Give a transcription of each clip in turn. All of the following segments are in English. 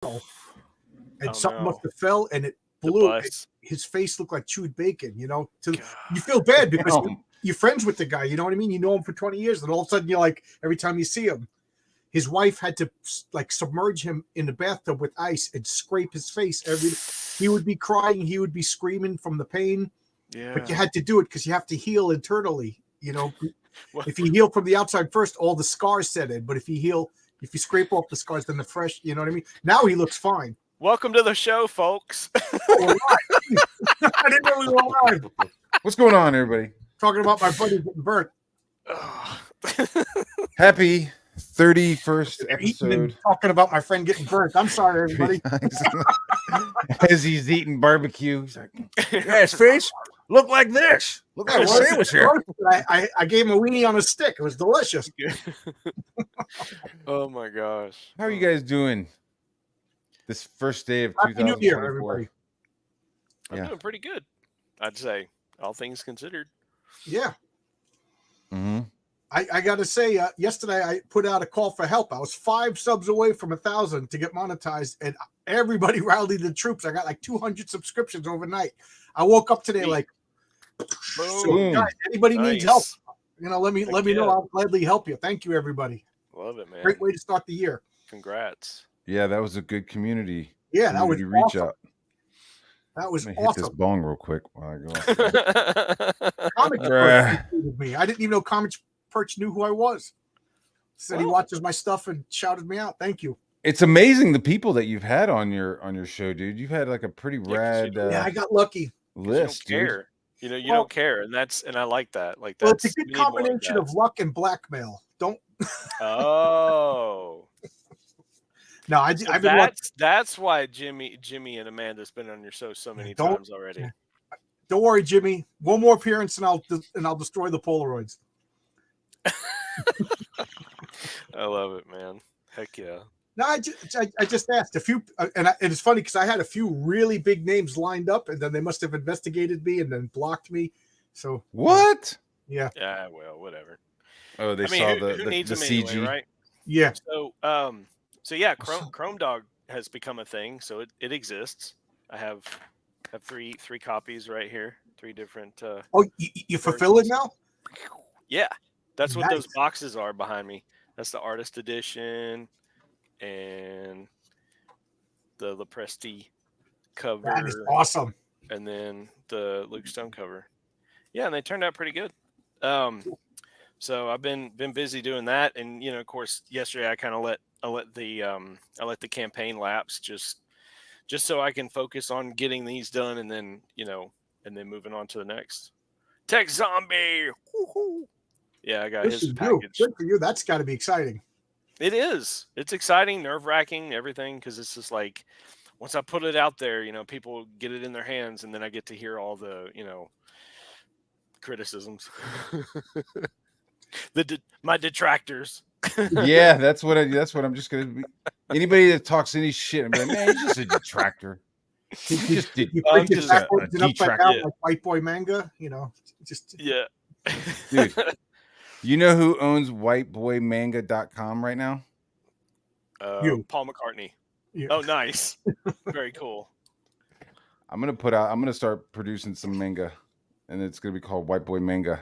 and Oh something must no, have fell, and it the blew. bus. His face looked like chewed bacon. You God. feel bad because Damn. you're friends with the guy. You know what I mean? You know him for 20 years, and all of a sudden you're like, every time you see him, his wife had to like submerge him in the bathtub with ice and scrape his face he would be crying, he would be screaming from the pain, Yeah. but you had to do it because you have to heal internally. Well, If you heal from the outside first, all the scars set in. But if you scrape off the scars, then the fresh, you know what I mean? Now he looks fine. welcome to the show, folks. Oh, we're live. I didn't know we were live. What's going on, everybody? Talking about my buddy getting burnt. Happy 31st episode. Talking about my friend getting burnt. I'm sorry, everybody. As he's eating barbecue, he's like, "Yeah, his face look like this. Look like a sandwich here." I gave him a weenie on a stick. It was delicious. Oh my gosh. How are you guys doing this first day of Happy New 2024? Year, everybody. I'm doing pretty good, I'd say, all things considered. Yeah. Mm-hmm. I got to say, yesterday I put out a call for help. I was 5 subs away from 1,000 to get monetized, and everybody rallied the troops. I got like 200 subscriptions overnight. I woke up today like, so, guys, anybody needs help? Let me know. I'll gladly help you. Thank you, everybody. Love it, man. Great way to start the year. Congrats. Yeah, that was a good community. Yeah, that was reach awesome. out. That was Let me hit this awesome. bong real quick while I go. Comic Perch included me. I didn't even know Comic Perch knew who I was. Said he watches my stuff and shouted me out. Thank you. It's amazing the people that you've had on your show, dude. You've had like a pretty rad I got lucky. list, you don't care. Dude. You don't care, and I like that. Like Well, that's it's a good combination of luck and blackmail. Don't. Oh. No, I've been that's why Jimmy and Amanda's been on your show so many times already. Don't worry, Jimmy. One more appearance and I'll destroy the Polaroids. I love it, man. Heck yeah. No, I just asked a few, and it's funny because I had a few really big names lined up, and then they must have investigated me and then blocked me. So what? Yeah. Yeah. Well, whatever. Oh, they saw the CG, anyway, right? Yeah. So yeah, Chrome Dog has become a thing. So it exists. I have three copies right here. 3 different. You fulfill it now? Yeah, that's what Nice. those boxes are behind me. That's the artist edition and the Presti cover. That is awesome. And then the Luke Stone cover. Yeah, and they turned out pretty good. So I've been busy doing that, and of course, yesterday I kind of let the campaign lapse just so I can focus on getting these done, and then moving on to the next. Tech Zombie. Woo-hoo. Yeah, I got his package. Good for you. That's got to be exciting. It is. It's exciting, nerve-wracking, everything, because it's just like once I put it out there, people get it in their hands, and then I get to hear all the criticisms. My detractors. Yeah, that's what I'm just gonna be. Anybody that talks any shit, I'm like, man, he's just a detractor. He's just a detractor. Like White Boy Manga, just yeah. Dude, you know who owns whiteboymanga.com right now? Paul McCartney. Yeah. Oh, nice. Very cool. I'm gonna start producing some manga, and it's gonna be called White Boy Manga.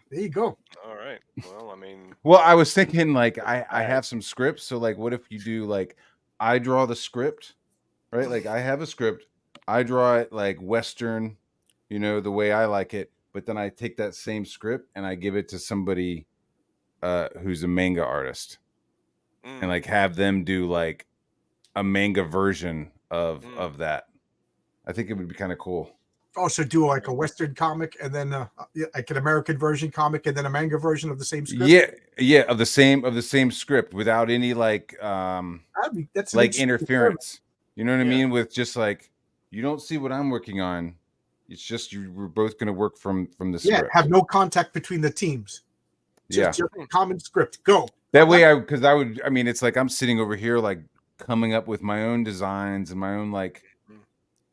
There you go. All right. Well, I mean, I was thinking like I have some scripts, so like, what if you do like I draw the script, right? Like I have a script, I draw it like Western, the way I like it, but then I take that same script and I give it to somebody who's a manga artist, and like have them do like a manga version of that. I think it would be kind of cool. Also do like a Western comic and then like an American version comic and then a manga version of the same script. Yeah, of the same script without any like that's like interference. You know what I mean? With just like you don't see what I'm working on. It's just we're both going to work from the script. Yeah, have no contact between the teams. Just your common script. Go. That way it's like I'm sitting over here like coming up with my own designs and my own like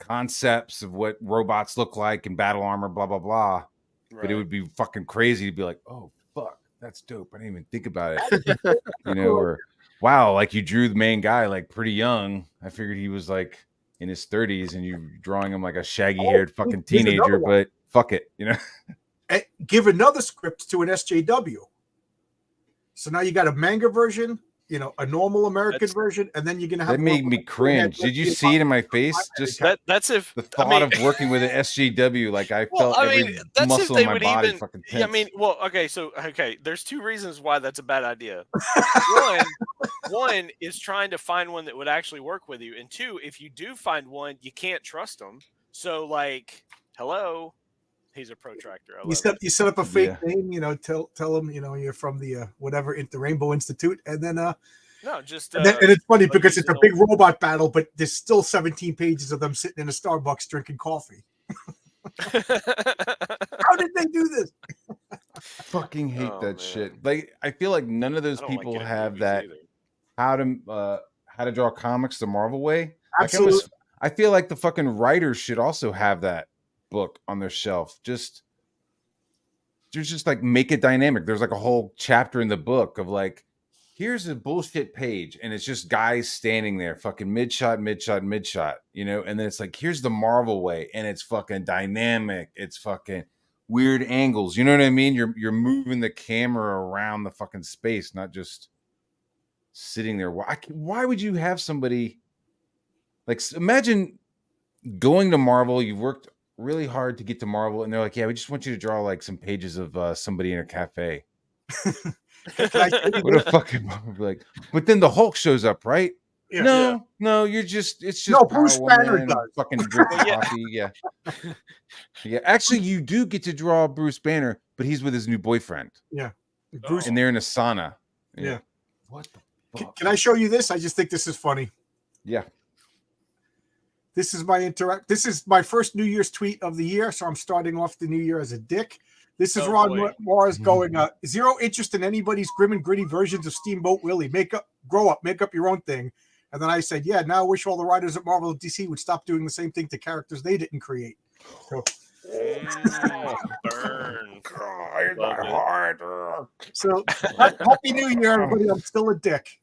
concepts of what robots look like and battle armor, blah blah blah. Right. But it would be fucking crazy to be like, oh fuck, that's dope. I didn't even think about it. wow, like you drew the main guy like pretty young. I figured he was like in his 30s, and you drawing him like a shaggy-haired fucking here's another teenager. one. But fuck it, you know. Give another script to an SJW. So now you got a manga version, you know, a normal American version, and then you're gonna have That made me cringe. Did you see it in my face? Just that's if the thought of working with an SJW, like I felt every muscle in my body fucking tense. I mean, well, okay, there's two reasons why that's a bad idea. One is trying to find one that would actually work with you, and two, if you do find one, you can't trust them. So, like, hello, he's a protractor. You set up a fake name, you know, tell them, you know, you're from the whatever the Rainbow Institute, and then no, just and it's funny because it's a big robot battle, but there's still 17 pages of them sitting in a Starbucks drinking coffee. How did they do this? Fucking hate that shit. Like, I feel like none of those people have that how to draw comics the Marvel way. Absolutely. Like, I feel like the fucking writers should also have that book on their shelf. Just like make it dynamic. There's like a whole chapter in the book of like, here's a bullshit page, and it's just guys standing there, fucking mid shot, you know, and then it's like, here's the Marvel way, and it's fucking dynamic. It's fucking weird angles. You know what I mean? You're moving the camera around the fucking space, not just sitting there. Why would you have somebody like, imagine going to Marvel, you've worked really hard to get to Marvel, and they're like, yeah, we just want you to draw like some pages of somebody in a cafe. What a fucking like, but then the Hulk shows up, right? Yeah. No, it's just no, Bruce Banner does. Fucking drink coffee. Yeah. Actually, you do get to draw Bruce Banner, but he's with his new boyfriend. Yeah, Bruce, and they're in a sauna. Yeah. What the fuck? Can I show you this? I just think this is funny. Yeah. This is my first New Year's tweet of the year, so I'm starting off the new year as a dick. This is Ron Mars going, zero interest in anybody's grim and gritty versions of Steamboat Willie. Grow up, make up your own thing. And then I said, yeah, now I wish all the writers at Marvel and DC would stop doing the same thing to characters they didn't create. So, burn. My heart. So happy New Year, everybody. I'm still a dick.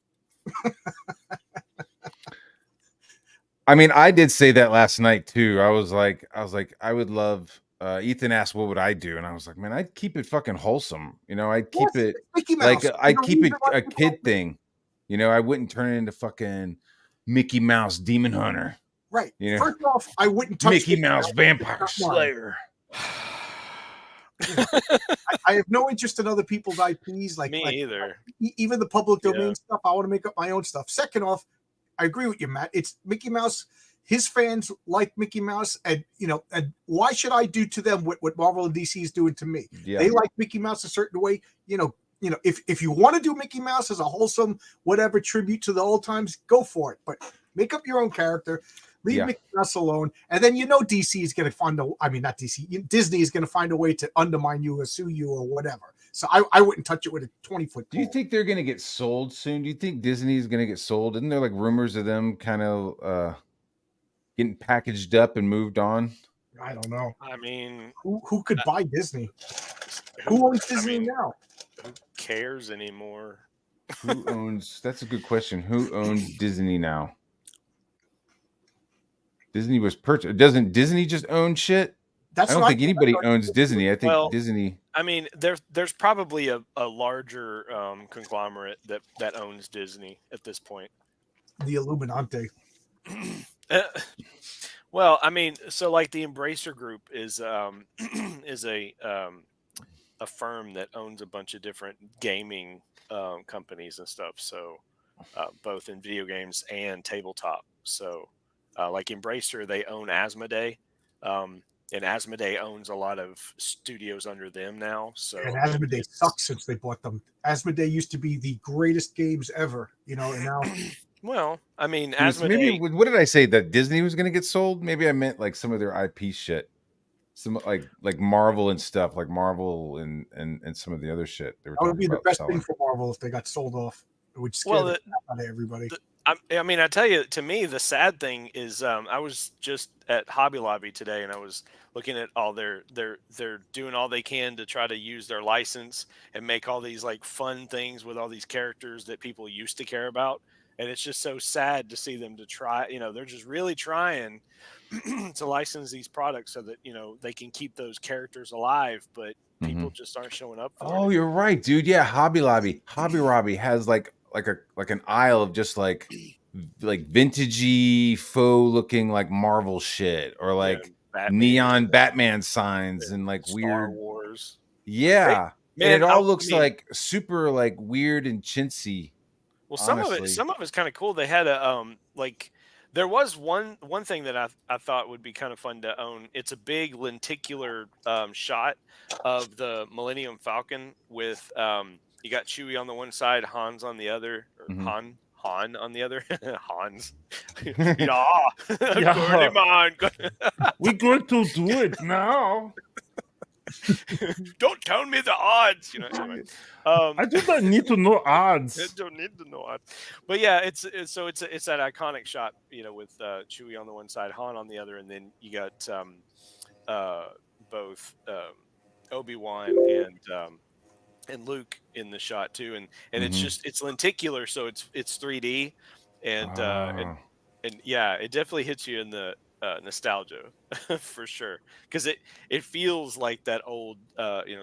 I mean, I did say that last night too. I was like, I would love. Ethan asked, "What would I do?" And I was like, "Man, I'd keep it fucking wholesome. You know, I'd keep it like I'd keep it a kid thing. You know, I wouldn't turn it into fucking Mickey Mouse Demon Hunter. Right. You know? First off, I wouldn't touch Mickey Mouse Vampire Slayer. I have no interest in other people's IPs. Like me either. Even the public domain stuff. I want to make up my own stuff. Second off, I agree with you, Matt. It's Mickey Mouse. His fans like Mickey Mouse, and and why should I do to them what Marvel and DC is doing to me? Yeah. They like Mickey Mouse a certain way. If you want to do Mickey Mouse as a wholesome whatever tribute to the old times, go for it. But make up your own character. Leave Mickey Mouse alone, and then DC is going to find not DC. Disney is going to find a way to undermine you or sue you or whatever. So I wouldn't touch it with a 20-foot pole. Do you think they're going to get sold soon? Do you think Disney is going to get sold? Isn't there like rumors of them kind of getting packaged up and moved on? I don't know. I mean, who could buy Disney? Who owns Disney now? Who cares anymore? Who owns? That's a good question. Who owns Disney now? Disney was purchased. Doesn't Disney just own shit? I don't think anybody owns Disney. I think Disney. I mean, there's probably a larger conglomerate that owns Disney at this point. The Illuminati. Well, I mean, so like the Embracer Group is a firm that owns a bunch of different gaming companies and stuff. So both in video games and tabletop. So like Embracer, they own Asmodee, and Asmodee owns a lot of studios under them now. So and Asmodee sucks since they bought them. Asmodee used to be the greatest games ever, and now. Well, I mean, maybe what did I say, that Disney was going to get sold? Maybe I meant like some of their IP shit, some like Marvel and stuff, like Marvel and some of the other shit. That would be the best thing for Marvel if they got sold off. It would scare the crap out of everybody. I mean, I tell you, to me, the sad thing is, I was just at Hobby Lobby today, and I was looking at all they're doing all they can to try to use their license and make all these like fun things with all these characters that people used to care about, and it's just so sad to see them to try. They're just really trying to license these products so that they can keep those characters alive, but Mm-hmm. people just aren't showing up for Oh, it. you're right, dude. Yeah, Hobby Lobby has like an aisle of just like vintagey faux looking like Marvel shit or like Batman, neon Batman signs and like Star weird. Wars. Yeah. And Man, it all I looks mean, like super like weird and chintzy, well, honestly. some of it's kind of cool. They had a like there was one thing that I thought would be kind of fun to own. It's a big lenticular shot of the Millennium Falcon with you got Chewie on the one side, Hans on the other, or Mhm. Han on the other. Hans. Yeah. Gurney man. We're going to do it now. Don't tell me the odds. Anyway. I do not need to know I odds. don't need to know odds. But yeah, it's that iconic shot, with Chewie on the one side, Han on the other, and then you got both Obi-Wan and Luke in the shot too, and it's Mhm. just it's lenticular, so it's 3D, and Ah. and yeah, it definitely hits you in the nostalgia for sure, because it feels like that old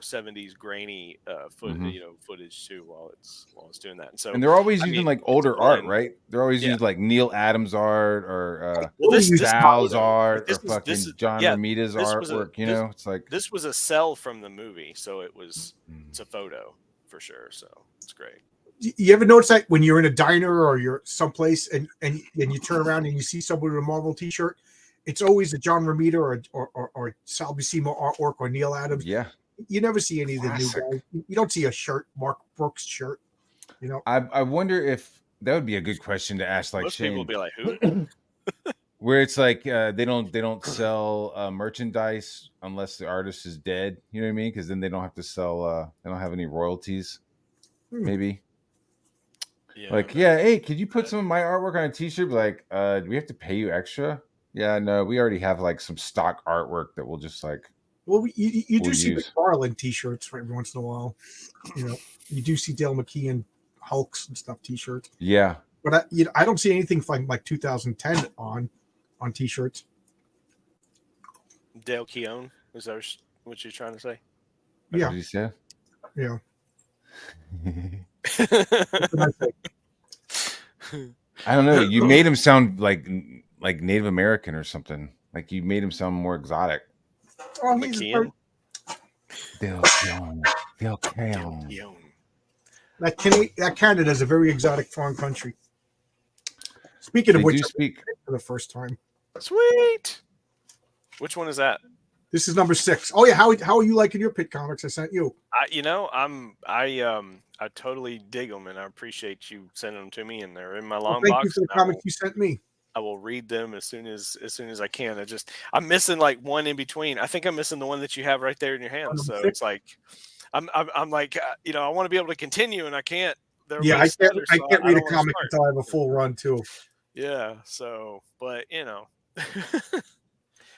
70s grainy Mhm. footage too while it's doing that. And so And they're always I using mean, like it's a older art, blend. right? They're always Yeah. using like Neil Adams art or Well, this is Sal's photo. art or This fucking is John yeah. Romita's This was a artwork. It's like this was a cell from the movie, so Mhm. it's a photo for sure. So it's great. You ever notice that when you're in a diner or you're someplace and you turn around and you see someone with a Marvel T-shirt, it's always a John Romita or Sal Buscema artwork or Neil Adams. Yeah. You never see any of the new Classic. guys. You don't see a shirt, Mark Brooks shirt. I wonder if that would be a good question to ask like Most people Shane. would be like, "Who?" Where it's like they don't sell merchandise unless the artist is dead. You know what I mean? Because then they don't have to sell. They don't have any royalties. Maybe. Yeah, Like, maybe. hey, could you put some of my artwork on a T-shirt? Like, do we have to pay you extra? Yeah, no, we already have like some stock artwork that we'll just like. Well, you We'll do see use. McFarlane T-shirts every once in a while. You do see Dale McKeon Hulks and stuff T-shirts. Yeah, But I don't see anything from like 2010 on T-shirts. Dale Keown, is that what you're trying to say? that's Yeah, what you said. yeah. I don't know. You made him sound like Native American or something. Like you made him sound more exotic. Oh, McKeon. Dale Keown. Dale Keown. That Canada is a very exotic foreign country. Speaking of They which, do speak. for the first time. Sweet. Which one is that? This is number 6. Oh yeah, how are you liking your pit comics I sent you? I totally dig them, and I appreciate you sending them to me, and they're in my long Thank box. you for the comics you sent me. I will read them as soon as I can. I'm missing like one in between. I think I'm missing the one that you have right there in your hand. So it's like I'm like I want to be able to continue, and I can't. Yeah, I can't read a comic until I have a full run too. Yeah. So, but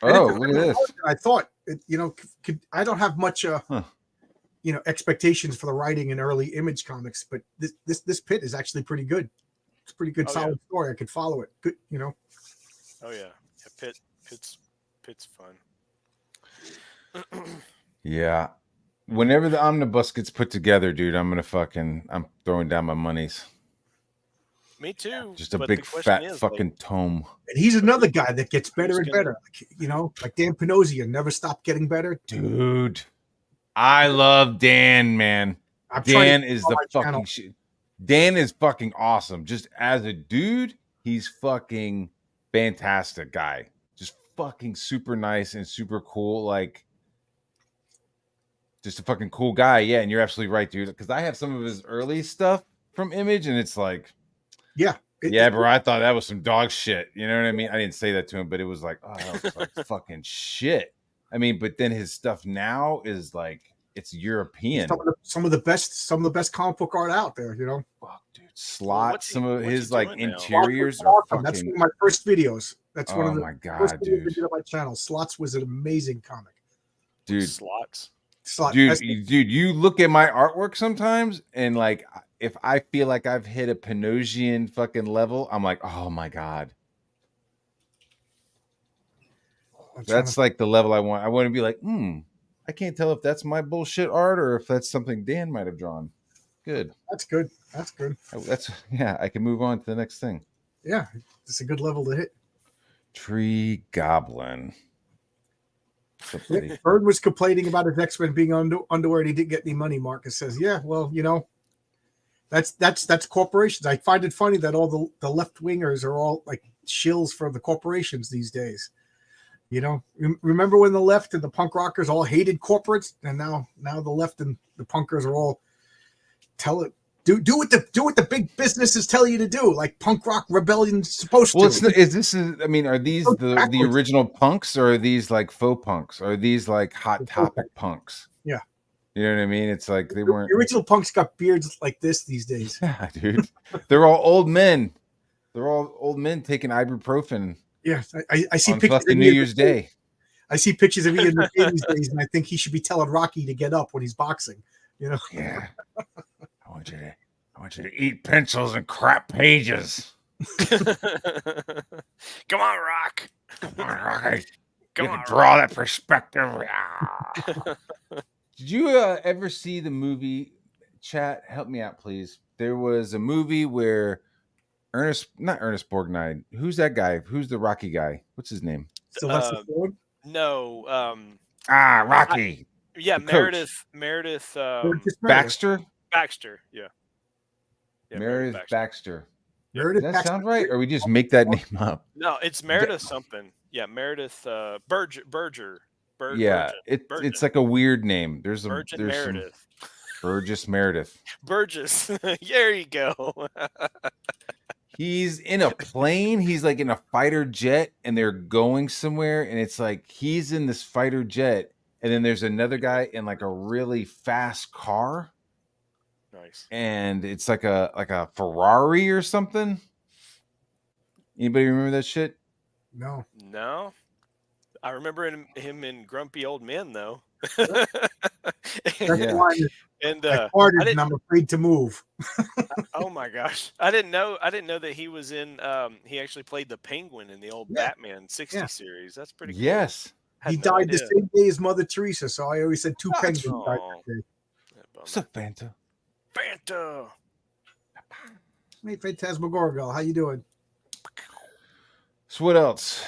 Oh, look at this. I thought I don't have much expectations for the writing in early Image comics, but this pit is actually pretty good. It's a pretty good, solid story. I could follow it. Good, Oh yeah, Pit's fun. Yeah. Whenever the omnibus gets put together, dude, I'm throwing down my monies. Me too. Just a big fat fucking tome. And he's another guy that gets better and better. Like Dan Panosian never stopped getting better. Dude, I love Dan, man. Dan is the fucking shit. Dan is fucking awesome. Just as a dude, he's fucking fantastic guy. Just fucking super nice and super cool. Like, just a fucking cool guy. Yeah, and you're absolutely right, dude. Because I have some of his early stuff from Image, and it's like, bro, I thought that was some dog shit. You know what I mean? I didn't say that to him, but it was like, oh, that was like fucking shit. I mean, but then his stuff now is like, it's European. Some of the best comic book art out there, you know. Fuck, dude. Slot, some of his like doing now? interiors are fucking. That's one of my first videos. That's one of the my God, first videos I dude. did on my channel. Slots was an amazing comic. Dude, Slots. dude, you look at my artwork sometimes, and like, if I feel like I've hit a Pinocchian fucking level, I'm like, oh my God. That's like the level I want. I want to be like, I can't tell if that's my bullshit art or if that's something Dan might have drawn. Good. That's good. That's good. I can move on to the next thing. Yeah, it's a good level to hit. Tree Goblin. Bird was complaining about his X-Men being underwear and he didn't get any money. Marcus says, yeah, well, you know, that's corporations. I find it funny that all the left wingers are all like shills for the corporations these days. You know, remember when the left and the punk rockers all hated corporates, and now the left and the punkers are all do what the big businesses tell you to do, like punk rock rebellion's supposed to. I mean, are these the original punks, or are these like faux punks? Or are these like hot topic punks? Yeah. You know what I mean? It's like they weren't. The original punks got beards like this these days. Yeah, dude. They're all old men. They're all old men taking ibuprofen. Yeah, I see on pictures of New Year's Day. I see pictures of me in the 80s days, and I think he should be telling Rocky to get up when he's boxing. You know? Yeah. I want you to eat pencils and crap pages. Come on, Rock. Come on, Rocky. Come you on, draw that perspective. Did you ever see the movie? Chat, help me out, please. There was a movie where not Ernest Borgnine. Who's that guy? Who's the Rocky guy? What's his name? Sylvester Stallone? No. Rocky. Meredith. Baxter. Baxter. Yeah. Meredith Baxter. Meredith Does that Baxter. sound right? Or we just make that name up? No, it's Meredith something. Yeah, Meredith Berger. Yeah, it's like a weird name. There's Meredith. Burgess Meredith. Burgess. There you go. He's in a plane. He's like in a fighter jet, and they're going somewhere. And it's like he's in this fighter jet, and then there's another guy in like a really fast car. Nice. And it's like a Ferrari or something. Anybody remember that shit? No. I remember him in Grumpy Old Men though. That's why and I farted and I'm afraid to move. Oh my gosh. I didn't know that he was in he actually played the Penguin in the old Batman 60 series. That's pretty cool. Yes. He died the same day as Mother Teresa, so I always said two penguins died that day. What's up, Fanta? Hey, Phantasmagorical, how you doing? So what else?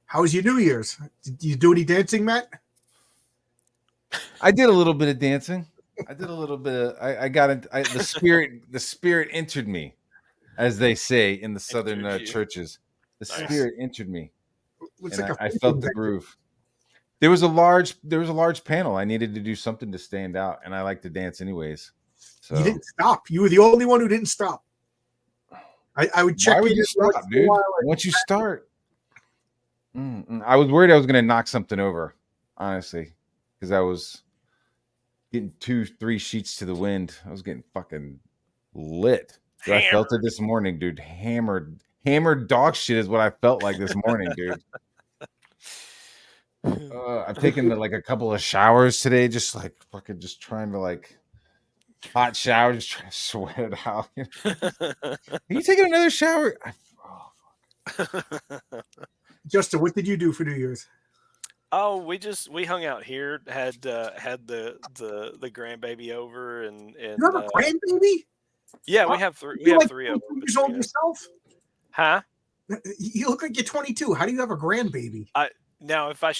How was your New Year's? Did you do any dancing, Matt? I did a little bit of dancing. I did a little bit of. I got it. The spirit entered me, as they say in the southern churches. The spirit entered me. I felt the groove. There was a large panel. I needed to do something to stand out, and I like to dance anyways. So you didn't stop. You were the only one who didn't stop. I would check. Why would you stop, dude? Once you start, I was worried I was going to knock something over, honestly, because I was getting 2-3 sheets to the wind. I was getting fucking lit. Dude, I felt it this morning, dude. Hammered dog shit is what I felt like this morning, dude. I've taken like a couple of showers today, just like fucking just trying to like hot shower, just trying to sweat it out. Are you taking another shower? Justin, what did you do for New Year's? Oh, we hung out here, had the grandbaby over, and you have a grandbaby? Yeah, we have three. We have 3 of them. Years old yourself? Huh? You look like you're 22. How do you have a grandbaby? Now, if I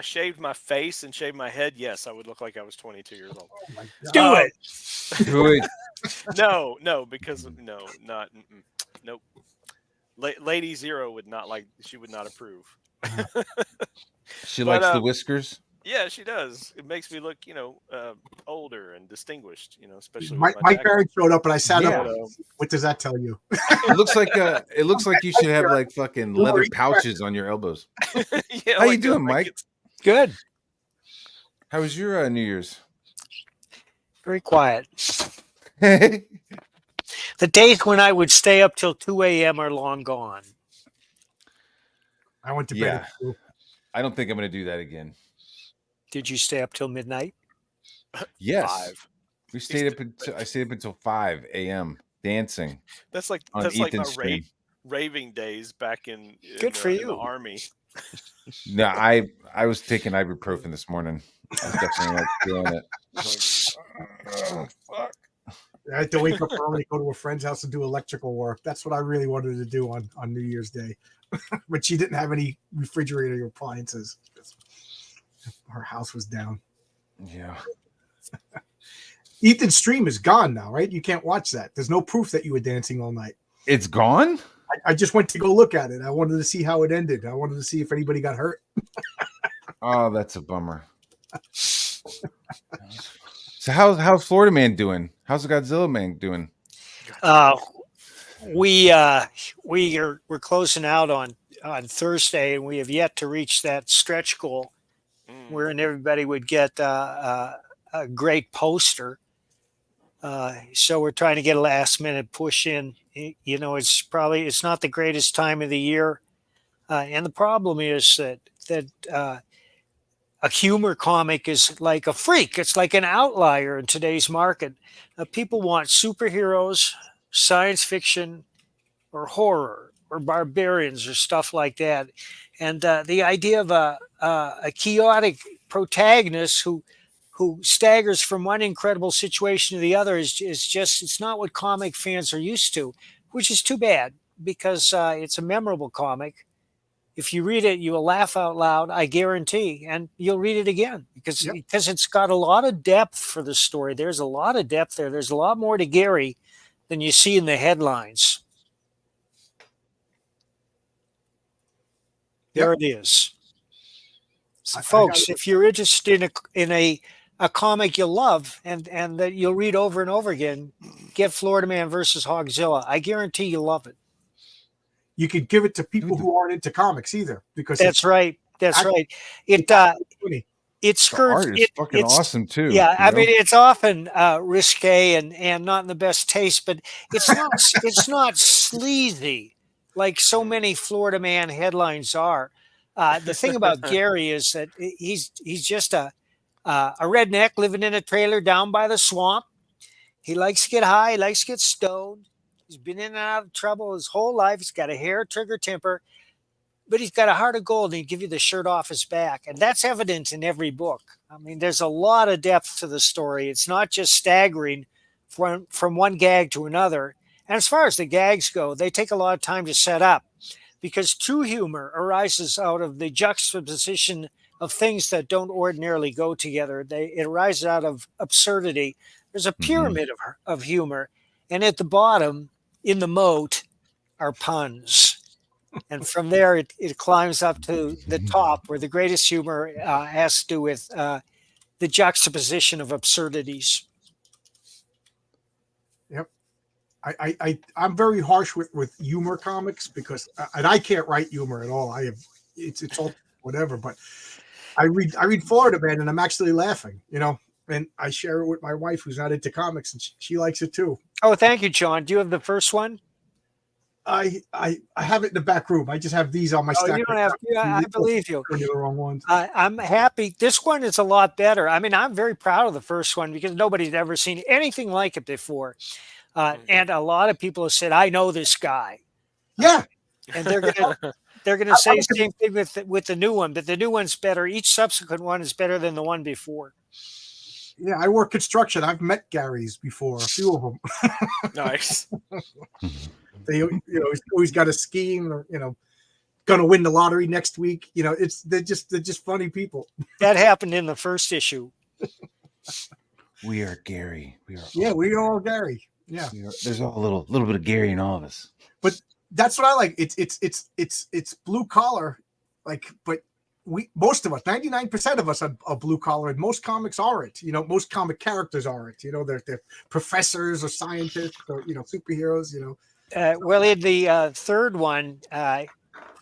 shaved my face and shaved my head, yes, I would look like I was 22 years old. Oh my God. Do it. No, because nope. Lady Zero would not like. She would not approve. She likes the whiskers. Yeah, she does. It makes me look, older and distinguished. Especially my parents showed up and I sat up. Yeah. What does that tell you? It looks like you should have like fucking leather pouches on your elbows. Yeah, How you doing, Mike? Good. How was your New Year's? Very quiet. Yeah. The days when I would stay up till 2 a.m. are long gone. I went to bed. I don't think I'm going to do that again. Did you stay up till midnight? Yes. 5. We stayed up until I stayed up until 5 a.m. dancing. That's like on my Ethan's stream. raving days back in Good for in the you. army. No, I was taking ibuprofen this morning. I was definitely not feeling it. Fuck. I had to wake up early, go to a friend's house and do electrical work. That's what I really wanted to do on New Year's Day. But she didn't have any refrigerator appliances. Her house was down. Yeah. Ethan's stream is gone now, right? You can't watch that. There's no proof that you were dancing all night. It's gone? I just went to go look at it. I wanted to see how it ended. I wanted to see if anybody got hurt. Oh, that's a bummer. So how's Florida Man doing? How's the Godzilla Man doing? We're closing out on Thursday, and we have yet to reach that stretch goal wherein everybody would get a great poster. So we're trying to get a last minute push in. You know, it's not the greatest time of the year, and the problem is that a humor comic is like a freak. It's like an outlier in today's market. People want superheroes, science fiction, or horror, or barbarians, or stuff like that. And the idea of a chaotic protagonist who staggers from one incredible situation to the other is just, it's not what comic fans are used to, which is too bad, because it's a memorable comic. If you read it, you will laugh out loud, I guarantee, and you'll read it again because it's got a lot of depth for the story. There's a lot of depth there. There's a lot more to Gary than you see in the headlines. There it is. So, folks, if you're interested in a comic you love and that you'll read over and over again, get Florida Man versus Hogzilla. I guarantee you'll love it. You could give it to people who aren't into comics either, because that's right. That's right. It skirts. It's fucking awesome too. Yeah, I mean, it's often risque and not in the best taste, but it's not. It's not sleazy like so many Florida Man headlines are. The thing about Gary is that he's just a redneck living in a trailer down by the swamp. He likes to get high. He likes to get stoned. He's been in and out of trouble his whole life. He's got a hair trigger temper, but he's got a heart of gold, and he'd give you the shirt off his back. And that's evident in every book. I mean, there's a lot of depth to the story. It's not just staggering from one gag to another. And as far as the gags go, they take a lot of time to set up, because true humor arises out of the juxtaposition of things that don't ordinarily go together. It arises out of absurdity. There's a pyramid of humor. And at the bottom, in the moat, are puns. And from there, it climbs up to the top, where the greatest humor has to do with the juxtaposition of absurdities. Yep. I'm very harsh with humor comics, because and I can't write humor at all. It's all whatever, but I read Florida Man and I'm actually laughing, and I share it with my wife, who's not into comics, and she likes it too. Oh, thank you, John. Do you have the first one? I have it in the back room. I just have these on my stack. You don't have. Yeah, I believe you. The wrong ones. I'm happy. This one is a lot better. I mean, I'm very proud of the first one, because nobody's ever seen anything like it before, and a lot of people have said, "I know this guy." Yeah, and they're gonna say the same thing with the new one, but the new one's better. Each subsequent one is better than the one before. Yeah, I work construction. I've met Gary's before, a few of them. Nice. They, he's always got a scheme, or going to win the lottery next week. They're just funny people. That happened in the first issue. We are Gary. We are all Gary. Yeah, there's a little bit of Gary in all of us. But that's what I like. It's blue collar, but most of us, 99% of us are blue collar, and most comics aren't. Most comic characters aren't. They're professors or scientists or superheroes. Well, in the third one,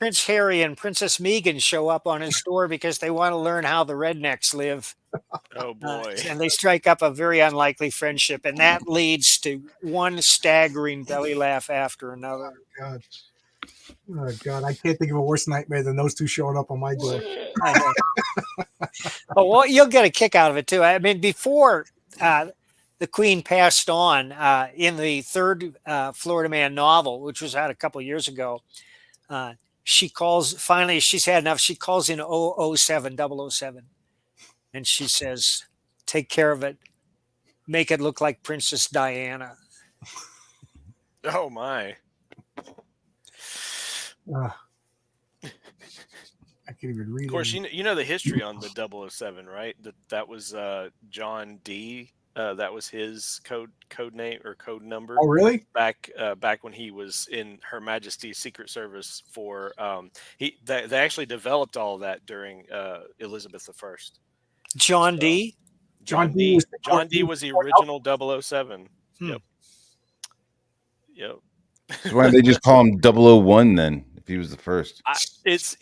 Prince Harry and Princess Megan show up on his door because they want to learn how the rednecks live. Oh boy. And they strike up a very unlikely friendship, and that leads to one staggering belly laugh after another. God. Oh God, I can't think of a worse nightmare than those two showing up on my door. I know. Oh, well, you'll get a kick out of it too. I mean, before the Queen passed on in the third Florida Man novel, which was out a couple of years ago, she calls. Finally, she's had enough. She calls in 007, and she says, "Take care of it. Make it look like Princess Diana." Oh my. I can't even read it. Of course, you know the history on the 007, right? That was John D. That was his code name or code number. Oh, really? Back when he was in Her Majesty's Secret Service for they actually developed all of that during Elizabeth I. John D. John D. John D. was the original 007. Yep. So why don't they just call him 001 then? If he was the first, it's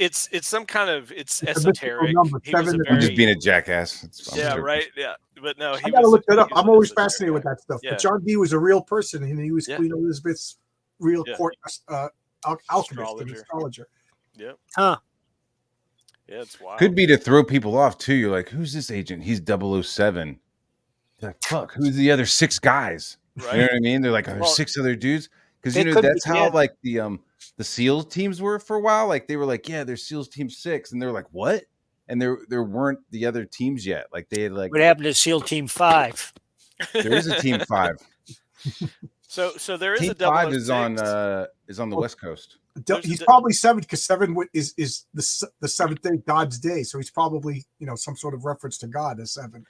some kind of it's a esoteric. number, He was a I'm just very, being a jackass. yeah, right. Yeah, but no, I gotta look that up. he was I'm an always esoteric fascinated with guy. that stuff. Yeah. But John D was a real person, and he was Yeah. Queen Elizabeth's real Yeah. court alchemist and Astrologer. astrologer. Yep. Huh. Yeah, it's wild. could be to throw people off too. You're like, who's this agent? He's 007. They're like, fuck, who's the other 6 guys? right. You know what I mean? They're like, are there Well, 6 other dudes? Because they you know could be that's how dead. like the SEALs teams were for a while. Like they were like, yeah, there's SEALs Team 6, and they're like, what? And there weren't the other teams yet. Like they had like What happened to SEAL Team 5? there is a Team 5. So there is Team a 5 006. is on the West Coast. He's probably 7 because 7 is the seventh day, God's day. So he's probably some sort of reference to God as 7.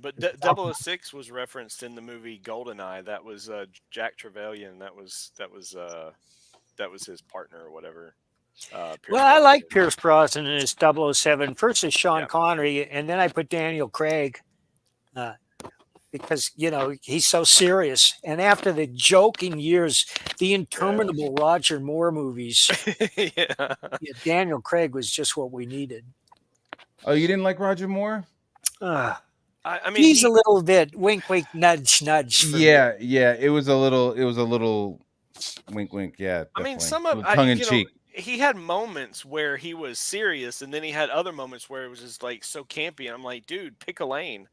But 006 was referenced in the movie Goldeneye. That was Jack Trevelyan. That was his partner or whatever. Pierce Well, I like Brosnan. Pierce Brosnan as 007. First is Sean Connery, and then I put Daniel Craig because, he's so serious. And after the joking years, the interminable Roger Moore movies, Yeah. Daniel Craig was just what we needed. Oh, you didn't like Roger Moore? I mean, He's a little bit wink, wink, nudge, nudge. For me. Yeah. It was a little wink, wink. Yeah, I mean, definitely. some of tongue in cheek. He had moments where he was serious, and then he had other moments where it was just like so campy. And I'm like, dude, pick a lane.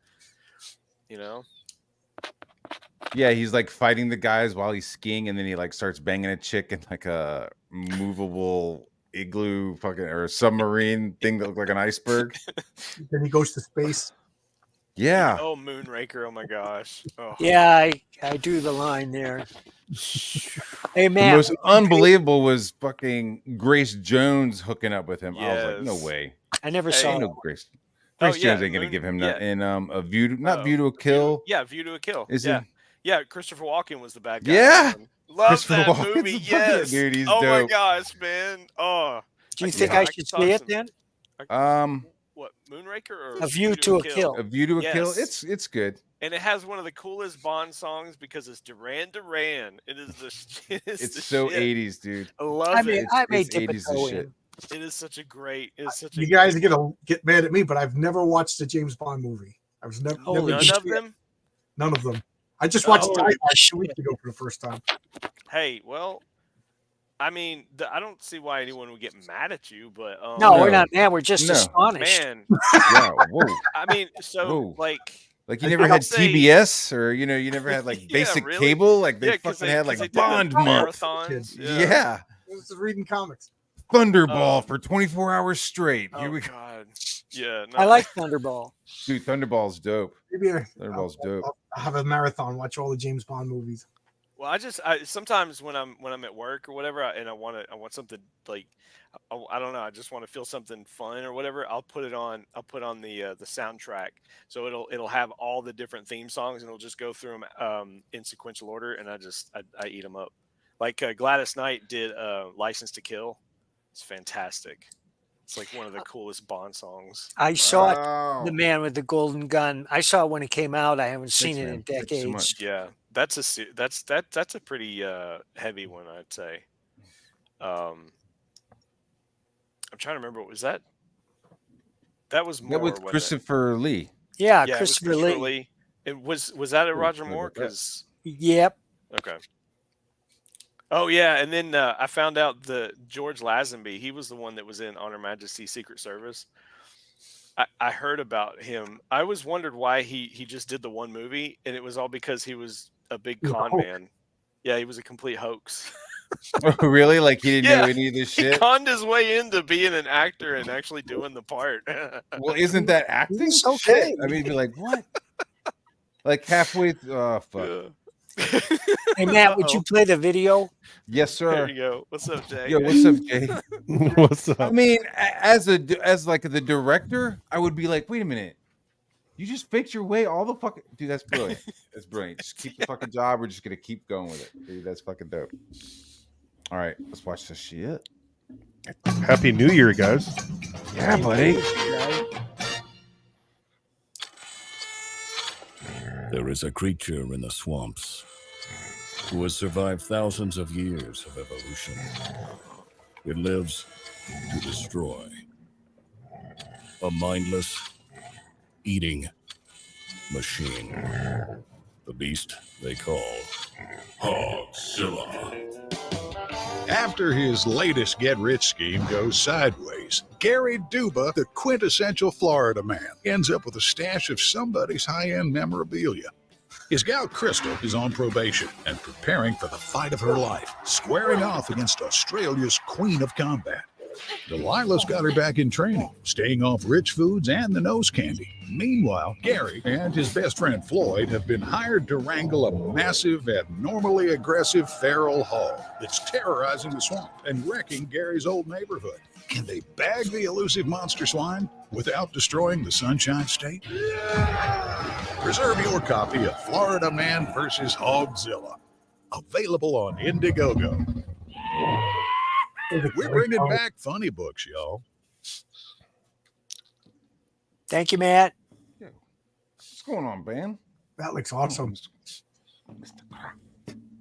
Yeah, he's like fighting the guys while he's skiing, and then he like starts banging a chick in like a movable igloo fucking or a submarine thing that looked like an iceberg. Then he goes to space. Yeah. Oh, Moonraker! Oh my gosh! Oh. Yeah, I drew the line there. Hey, The man. most unbelievable was fucking Grace Jones hooking up with him. I was like, no Yes. way. I never Hey. saw Ain't it. no Grace. Oh, Grace yeah, Jones ain't gonna give him yeah. that. And a view to, not Oh, view to a kill. View to a Kill. Is yeah, it? yeah. Christopher Walken was the bad guy. Yeah! Love Christopher that Walken's movie. the fucking- Yes, dude, he's oh my dope. gosh, man. Oh, Do you I think can- I I should can see toss it them. then? What, Moonraker or A View to a Kill. A view to a kill. Yes. It's good. And it has one of the coolest Bond songs because it's Duran Duran. It is the It's the so shit. 80s, dude. I love I it. mean, I may It's dip a 80s toe as shit. in. It is such a great. It's such a. You guys are great- gonna get mad at me, but I've never watched a James Bond movie. I was never Holy never None of them. None of them. I just watched Oh, Die Hard 2 shit. weeks ago for the first time. Hey, well, I mean, I don't see why anyone would get mad at you, but No, we're No. not mad. We're just No. astonished. man. Yeah. Whoa. I mean, so Whoa. like. Like you I never would had say- TBS or you never had like Yeah, basic really? cable. Like they Yeah, 'cause fucking had 'cause they like did the Bond month. marathons. Yeah. This is reading comics. Thunderball Um, for 24 hours straight. Here Oh we go. God. Yeah. No. I like Thunderball. Dude, Thunderball's dope. Maybe Thunderball's dope. I'll have a marathon. Watch all the James Bond movies. Well, I sometimes when I'm at work or whatever, and I want something like, I don't know, I just want to feel something fun or whatever. I'll put on the soundtrack, so it'll have all the different theme songs, and it'll just go through them in sequential order, and I eat them up. Like Gladys Knight did License to Kill. It's fantastic. It's like one of the coolest Bond songs. I saw it, Wow. The Man with the Golden Gun. I saw it when it came out. I haven't seen it man. in Thanks so decades. much. Yeah, that's a pretty heavy one, I'd say. trying to remember. Was that? That was That Moore, with wasn't it? Christopher Lee. Yeah, Yeah, it was Christopher Lee. It was that a Roger sorry Moore? about that. Because Yep. okay. Oh yeah, and then I found out the George Lazenby. He was the one that was in On Her Majesty's Secret Service. I heard about him. I always wondered why he just did the one movie, and it was all because he was a big He was a con hoax. man. Yeah, he was a complete hoax. Oh, really? Like he didn't Yeah, know any of this He shit? conned his way into being an actor and actually doing the part. Well, isn't that acting? It's okay. Shit. I mean, be like, what? Like halfway through. Oh, fuck. Yeah. Hey, Matt, would you Uh-oh. play the video? Yes, There sir. you go. What's up, Jay? Yo, what's up, Jay? What's I up? mean, as like the director, I would be like, wait a minute. You just faked your way all the fucking dude. That's brilliant. That's brilliant. Just keep the fucking job. We're just gonna keep going with it, dude. That's fucking dope. All right, let's watch this shit. Happy New Year, guys. Yeah, buddy. There is a creature in the swamps who has survived thousands of years of evolution. It lives to destroy. A mindless, eating machine. The beast they call Godzilla. After his latest get-rich scheme goes sideways, Gary Duba, the quintessential Florida man, ends up with a stash of somebody's high-end memorabilia. His gal Crystal is on probation and preparing for the fight of her life, squaring off against Australia's Queen of Combat. Delilah's got her back in training, staying off rich foods and the nose candy. Meanwhile, Gary and his best friend Floyd have been hired to wrangle a massive, abnormally aggressive feral hog that's terrorizing the swamp and wrecking Gary's old neighborhood. Can they bag the elusive monster swine without destroying the Sunshine State? Reserve your copy of Florida Man vs. Hogzilla. Available on Indiegogo. We're bringing back funny books, y'all. Thank you, Matt. What's going on, man? That looks awesome.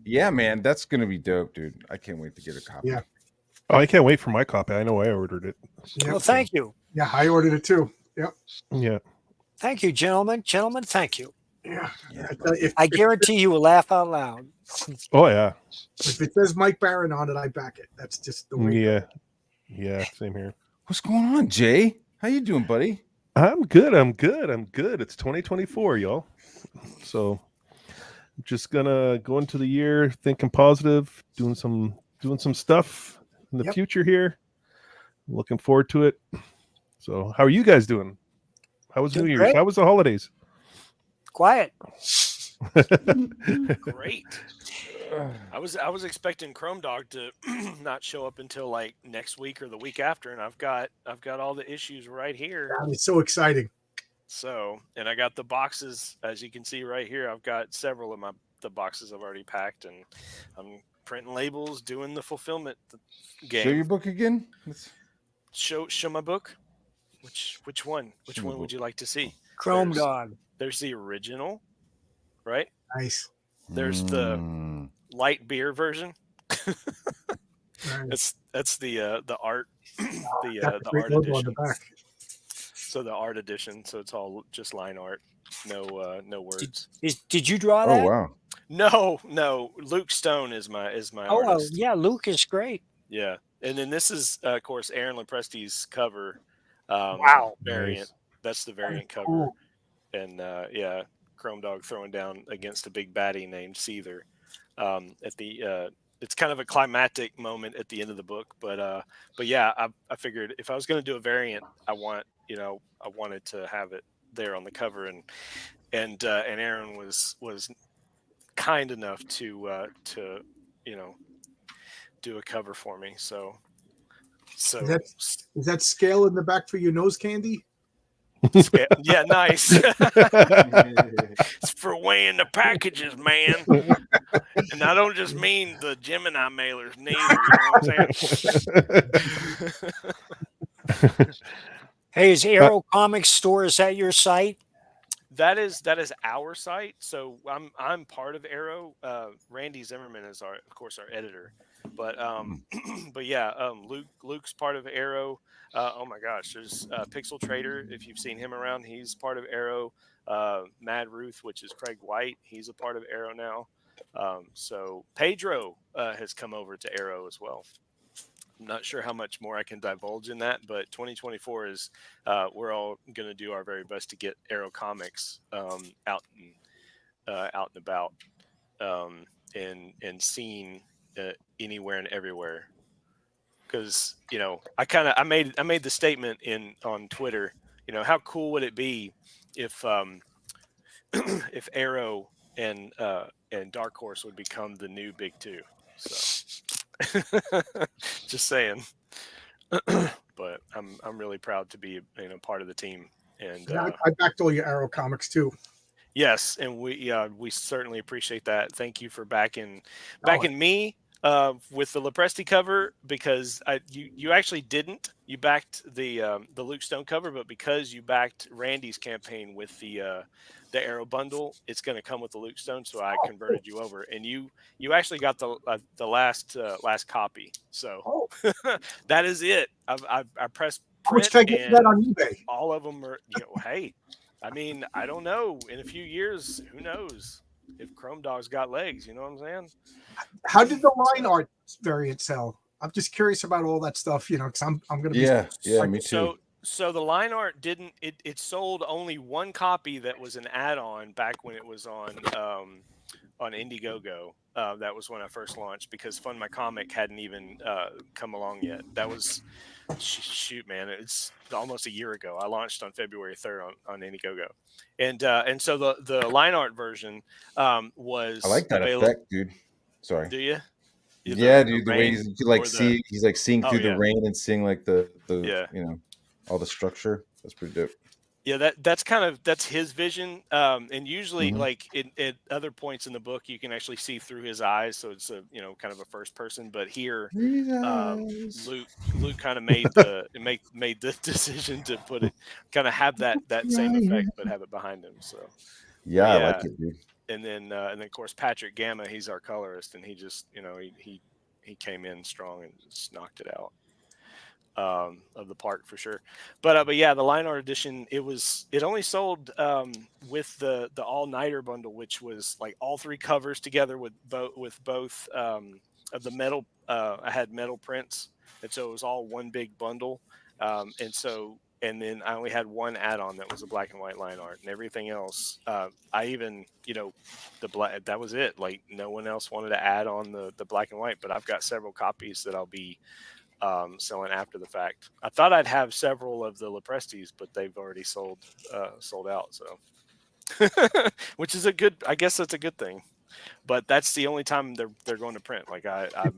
Yeah, man, that's gonna be dope, dude. I can't wait to get a copy. Yeah. Oh, I can't wait for my copy. I know I ordered it. Yep. Well, thank you. Yeah, I ordered it too. Yep. Yeah. Thank you, gentlemen. Gentlemen, thank you. Yeah. Yeah. I tell you, I guarantee you will laugh out loud. Oh yeah. if it says Mike Barron on it, I back it. That's just the way. Yeah. Yeah. Same here. What's going on, Jay? How you doing, buddy? I'm good. I'm good. I'm good. It's 2024, y'all. So I'm just gonna go into the year thinking positive, doing some stuff in the Yep. future here. Looking forward to it. So how are you guys doing? How was Doing New Year's? great. How was the holidays? Quiet. Great. I was expecting Chrome Dog to not show up until like next week or the week after, and I've got all the issues right here. It's so exciting. So, and I got the boxes, as you can see right here. I've got several of the boxes I've already packed, and I'm printing labels, doing the fulfillment game. Show your book again. Show my book. Which one? Which Show my one would book. you like to see? Chrome There's- Dog. There's the original, right? Nice. There's the light beer version. Nice. That's the art, the Got the great art logo on the edition. back. So the art edition. So it's all just line art, no words. Did you draw that? Oh wow. No. Luke Stone is my Oh, artist. yeah. Luke is great. Yeah, and then this is of course Aaron Lepresti's cover. Wow. Variant. Nice. That's the variant cover. Cool. And yeah, Chrome Dog throwing down against a big baddie named Seether. At the it's kind of a climactic moment at the end of the book, but yeah, I figured if I was going to do a variant, I wanted to have it there on the cover, and Aaron was kind enough to do a cover for me. So Is that scale in the back for your nose candy? yeah, nice. It's for weighing the packages, man. And I don't just mean the Gemini mailers neither. You know what I'm saying? Hey, is Arrow Comics Store, is that your site? That is our site. So I'm part of Arrow. Randy Zimmerman is of course our editor, But but yeah, Luke's part of Arrow. Oh my gosh, there's Pixel Trader. If you've seen him around, he's part of Arrow. Mad Ruth, which is Craig White, he's a part of Arrow now. So Pedro has come over to Arrow as well. I'm not sure how much more I can divulge in that, but 2024 is we're all going to do our very best to get Arrow Comics out and about and seen anywhere and everywhere. Because I made the statement on Twitter. How cool would it be if if Arrow and Dark Horse would become the new big two? So just saying. But I'm really proud to be part of the team. And I backed all your Arrow comics too. Yes, and we certainly appreciate that. Thank you for backing me with the Lepresti cover, because you actually didn't. You backed the Luke Stone cover, but because you backed Randy's campaign with the Arrow bundle, it's going to come with the Luke Stone. So I converted you over, and you actually got the last copy. So that is it. I pressed print. How much can I get that on eBay? All of them are. Hey. I mean, I don't know. In a few years, who knows if Chrome Dog's got legs? You know what I'm saying? How did the line art variant sell? I'm just curious about all that stuff, because I'm going to be. Yeah, me too. So the line art didn't. It sold only one copy that was an add-on back when it was on Indiegogo. That was when I first launched, because Fund My Comic hadn't even come along yet. That was shoot, man, it's almost a year ago. I launched on February 3rd on Indiegogo, and so the line art version was. I like that effect, dude. Sorry. Do you? Yeah, dude. The way he's like seeing through the rain and seeing like the all the structure. That's pretty dope. Yeah, that's his vision. And usually, like at other points in the book, you can actually see through his eyes, so it's a kind of a first person. But here, Luke kind of made the decision to put it, kind of have that same effect, but have it behind him. So yeah, I like it, dude. And then of course Patrick Gamma, he's our colorist, and he just he came in strong and just knocked it out. Of the park for sure, but yeah, the line art edition, it only sold with the all-nighter bundle, which was like all three covers together with both of the metal. I had metal prints, and so it was all one big bundle, and then I only had one add-on that was a black and white line art, and everything else I even the black, that was it. Like no one else wanted to add on the black and white, but I've got several copies that I'll be selling after the fact. I thought I'd have several of the Leprestis, but they've already sold out. So, which is I guess that's a good thing. But that's the only time they're going to print. Like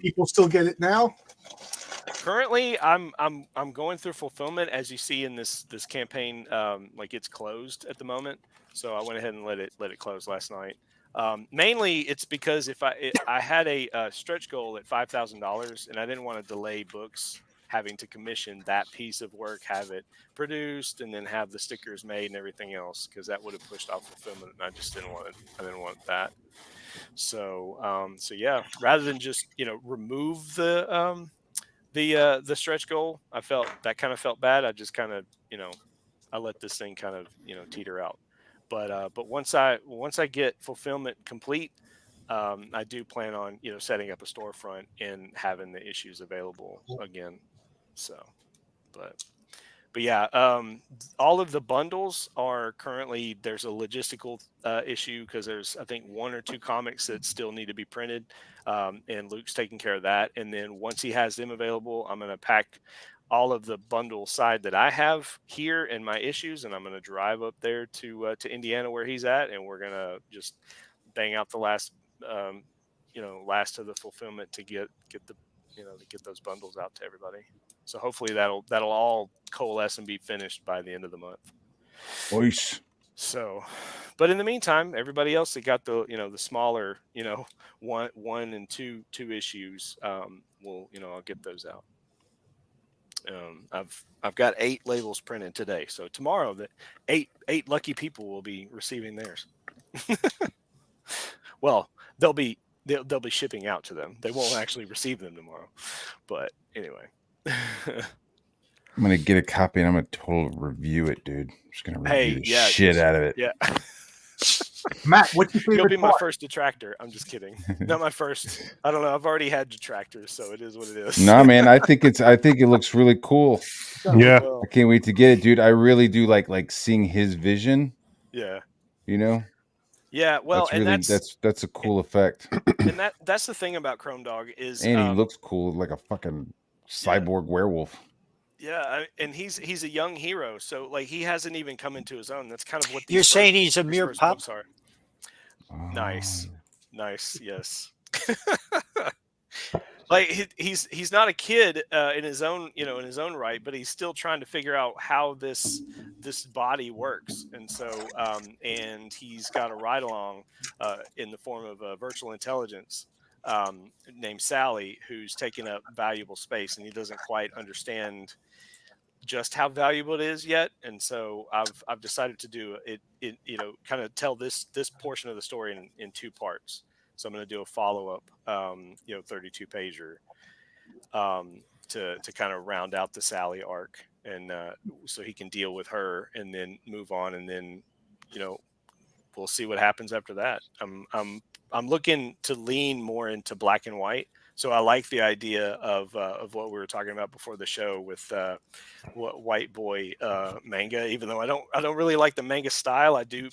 people still get it now. Currently, I'm going through fulfillment, as you see in this campaign. Like it's closed at the moment, so I went ahead and let it close last night. Mainly it's because if I had a stretch goal at $5,000, and I didn't want to delay books having to commission that piece of work, have it produced, and then have the stickers made and everything else, because that would have pushed off fulfillment, and I just didn't want that. So yeah, rather than just remove the stretch goal, I felt that kind of felt bad. I just kind of I let this thing kind of teeter out. But once I get fulfillment complete, I do plan on setting up a storefront and having the issues available again. So, but yeah, all of the bundles are currently, there's a logistical issue, because there's I think one or two comics that still need to be printed, and Luke's taking care of that. And then once he has them available, I'm going to pack all of the bundle side that I have here in my issues, and I'm going to drive up there to Indiana where he's at, and we're going to just bang out the last last of the fulfillment to get those bundles out to everybody. So hopefully that'll all coalesce and be finished by the end of the month. Nice. So, but in the meantime, everybody else that got the the smaller one and two issues, I'll get those out. I've got 8 labels printed today, so tomorrow the eight lucky people will be receiving theirs. Well, they'll be they'll be shipping out to them. They won't actually receive them tomorrow. But anyway. I'm gonna get a copy and I'm gonna total review it, dude. I'm just gonna review the shit out of it. Yeah. Matt, what's your favorite You'll be my part? first detractor. I'm just kidding. Not my first. I don't know. I've already had detractors, so it is what it is. Nah, man, I think it looks really cool. Yeah. I can't wait to get it, dude. I really do like seeing his vision. Yeah. You know? Yeah, well, that's a cool effect. And that's the thing about Chrome Dog is, And he looks cool, like a fucking cyborg werewolf. Yeah, and he's a young hero, so like he hasn't even come into his own. That's kind of what you're saying. He's a mere pup. Nice, yes. Like he's not a kid in his own right, but he's still trying to figure out how this body works, and so and he's got a ride along in the form of a virtual intelligence named Sally, who's taking up valuable space, and he doesn't quite understand just how valuable it is yet. And so I've decided to do it kind of tell this portion of the story in two parts. So I'm going to do a follow-up 32 pager to kind of round out the Sally arc, and so he can deal with her and then move on, and then we'll see what happens after that. I'm looking to lean more into black and white. So I like the idea of what we were talking about before the show with white boy manga. Even though I don't really like the manga style, I do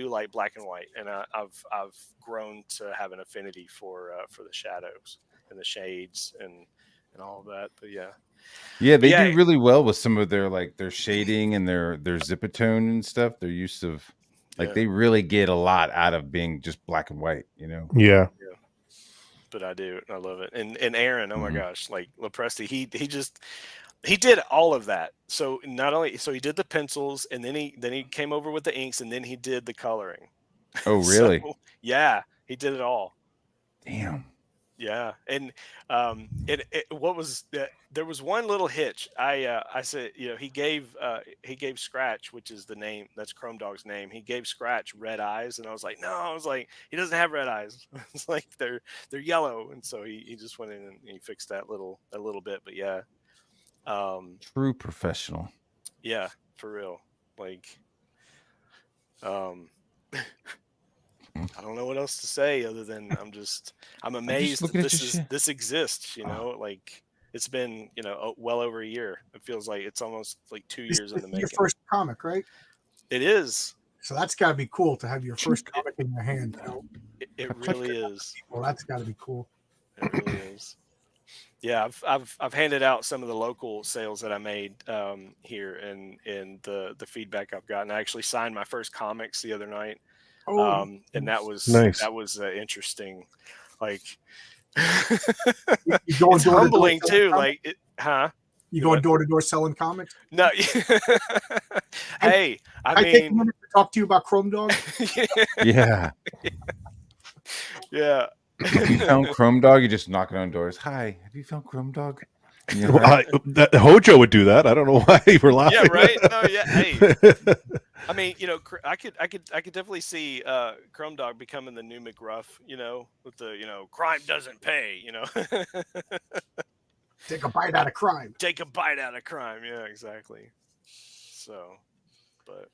like black and white, and I've grown to have an affinity for the shadows and the shades and all of that. But they do really well with some of their shading and their zipatone and stuff. Their use of they really get a lot out of being just black and white. Yeah. But I do. I love it. And Aaron, oh my gosh, like Lepresti, he did all of that. So he did the pencils, and then he came over with the inks, and then he did the coloring. Oh, really? So, yeah, he did it all. Damn. Yeah, and what was that? There was one little hitch. I said, he gave Scratch, which is the name, that's Chrome Dog's name. He gave Scratch red eyes, and I was like, he doesn't have red eyes. It's like they're yellow, and so he just went in and he fixed that little bit. But yeah, true professional. Yeah, for real. Like, I don't know what else to say other than I'm amazed that this exists, like it's been, well over a year. It feels like it's almost like 2 years in the making. Your first comic, right? It is. So that's got to be cool to have your first comic in your hand. It really is. Well, that's got to be cool. It really is. Yeah, I've handed out some of the local sales that I made here, and the feedback I've gotten. I actually signed my first comics the other night. And that was nice. That was interesting. Like, it's humbling too. Like, You going door to door selling comics? No. Hey, I mean, take a minute to talk to you about Chrome Dog. Yeah. Yeah. Have you found Chrome Dog? You're just knocking on doors. Hi, have you found Chrome Dog? Hojo would do that. I don't know why you were laughing. Yeah, right. No, yeah. Hey, I mean, I could definitely see Chrome Dog becoming the new McGruff. With the crime doesn't pay. Take a bite out of crime. Take a bite out of crime. Yeah, exactly. So, but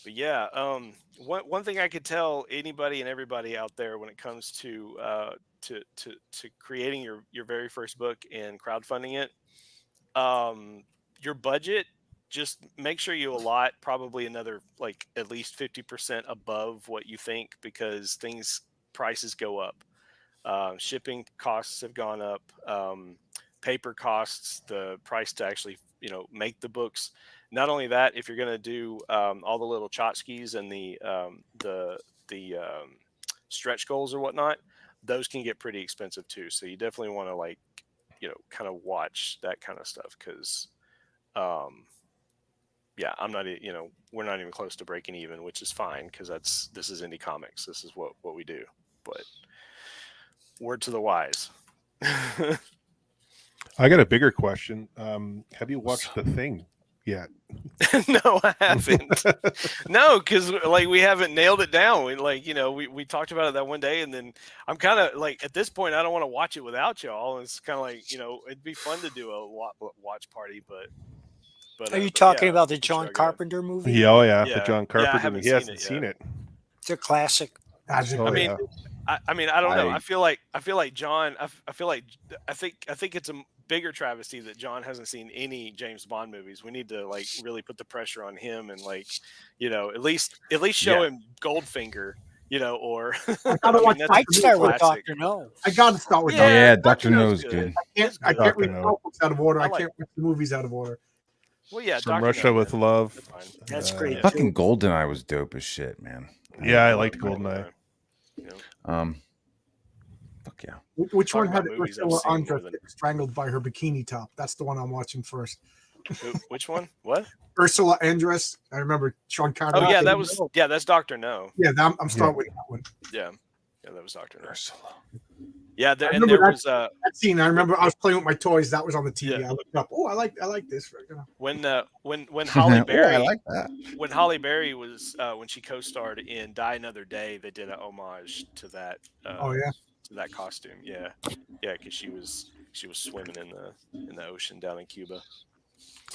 yeah. One thing I could tell anybody and everybody out there when it comes to creating your very first book and crowdfunding it, your budget, just make sure you allot probably another at least 50% above what you think, because prices go up. Shipping costs have gone up. Paper costs, the price to actually make the books. Not only that, if you're going to do all the little tchotchkes and the stretch goals or whatnot, those can get pretty expensive too. So you definitely want to kind of watch that kind of stuff, because I'm not, we're not even close to breaking even, which is fine, because this is indie comics. This is what we do. But word to the wise. I got a bigger question. Have you watched The Thing yet. No, I haven't. No, because like we haven't nailed it down. We talked about it that one day, and then I'm kind of like at this point I don't want to watch it without y'all. It's kind of like it'd be fun to do a watch party, but Are you but talking yeah, about the for sure, John go ahead. Carpenter movie? Yeah, oh yeah, Yeah. the John Yeah, I Carpenter. haven't he seen hasn't it seen yet. it. It's a classic. Oh, I mean, yeah. I don't know. I- I feel like John. I think it's a bigger travesty that John hasn't seen any James Bond movies. We need to like really put the pressure on him and at least show him Goldfinger. Or I gotta watch that's Dr. a I'd start with classic. Dr. No. I gotta start with Yeah, Yeah, Dr. Dr. No's No's good. good. I It's can't good. read Dr. the No. books out of order. I I like- can't read the movies out of order. Well, yeah, From Dr. Russia No, with man. Love. That's fine. That's great. Fucking Goldeneye was dope as shit, man. Yeah, I love liked Goldeneye. Fuck yeah. Which Talk one had about movies I've Ursula seen more Andress than- get strangled by her bikini top? That's the one I'm watching first. Which one? What? Ursula Andress. I remember Sean Connery. Oh yeah, that's Dr. No. Yeah, I'm starting with that one. Yeah, that was Dr. No. Ursula. Yeah, I and remember there was That scene. I remember I was playing with my toys. That was on the TV. Yeah. I looked up. Oh, I like this. when Holly Berry I like that. when Holly Berry was when she co-starred in Die Another Day, they did an homage to that. Oh yeah. To that costume. Yeah, because she was swimming in the ocean down in Cuba.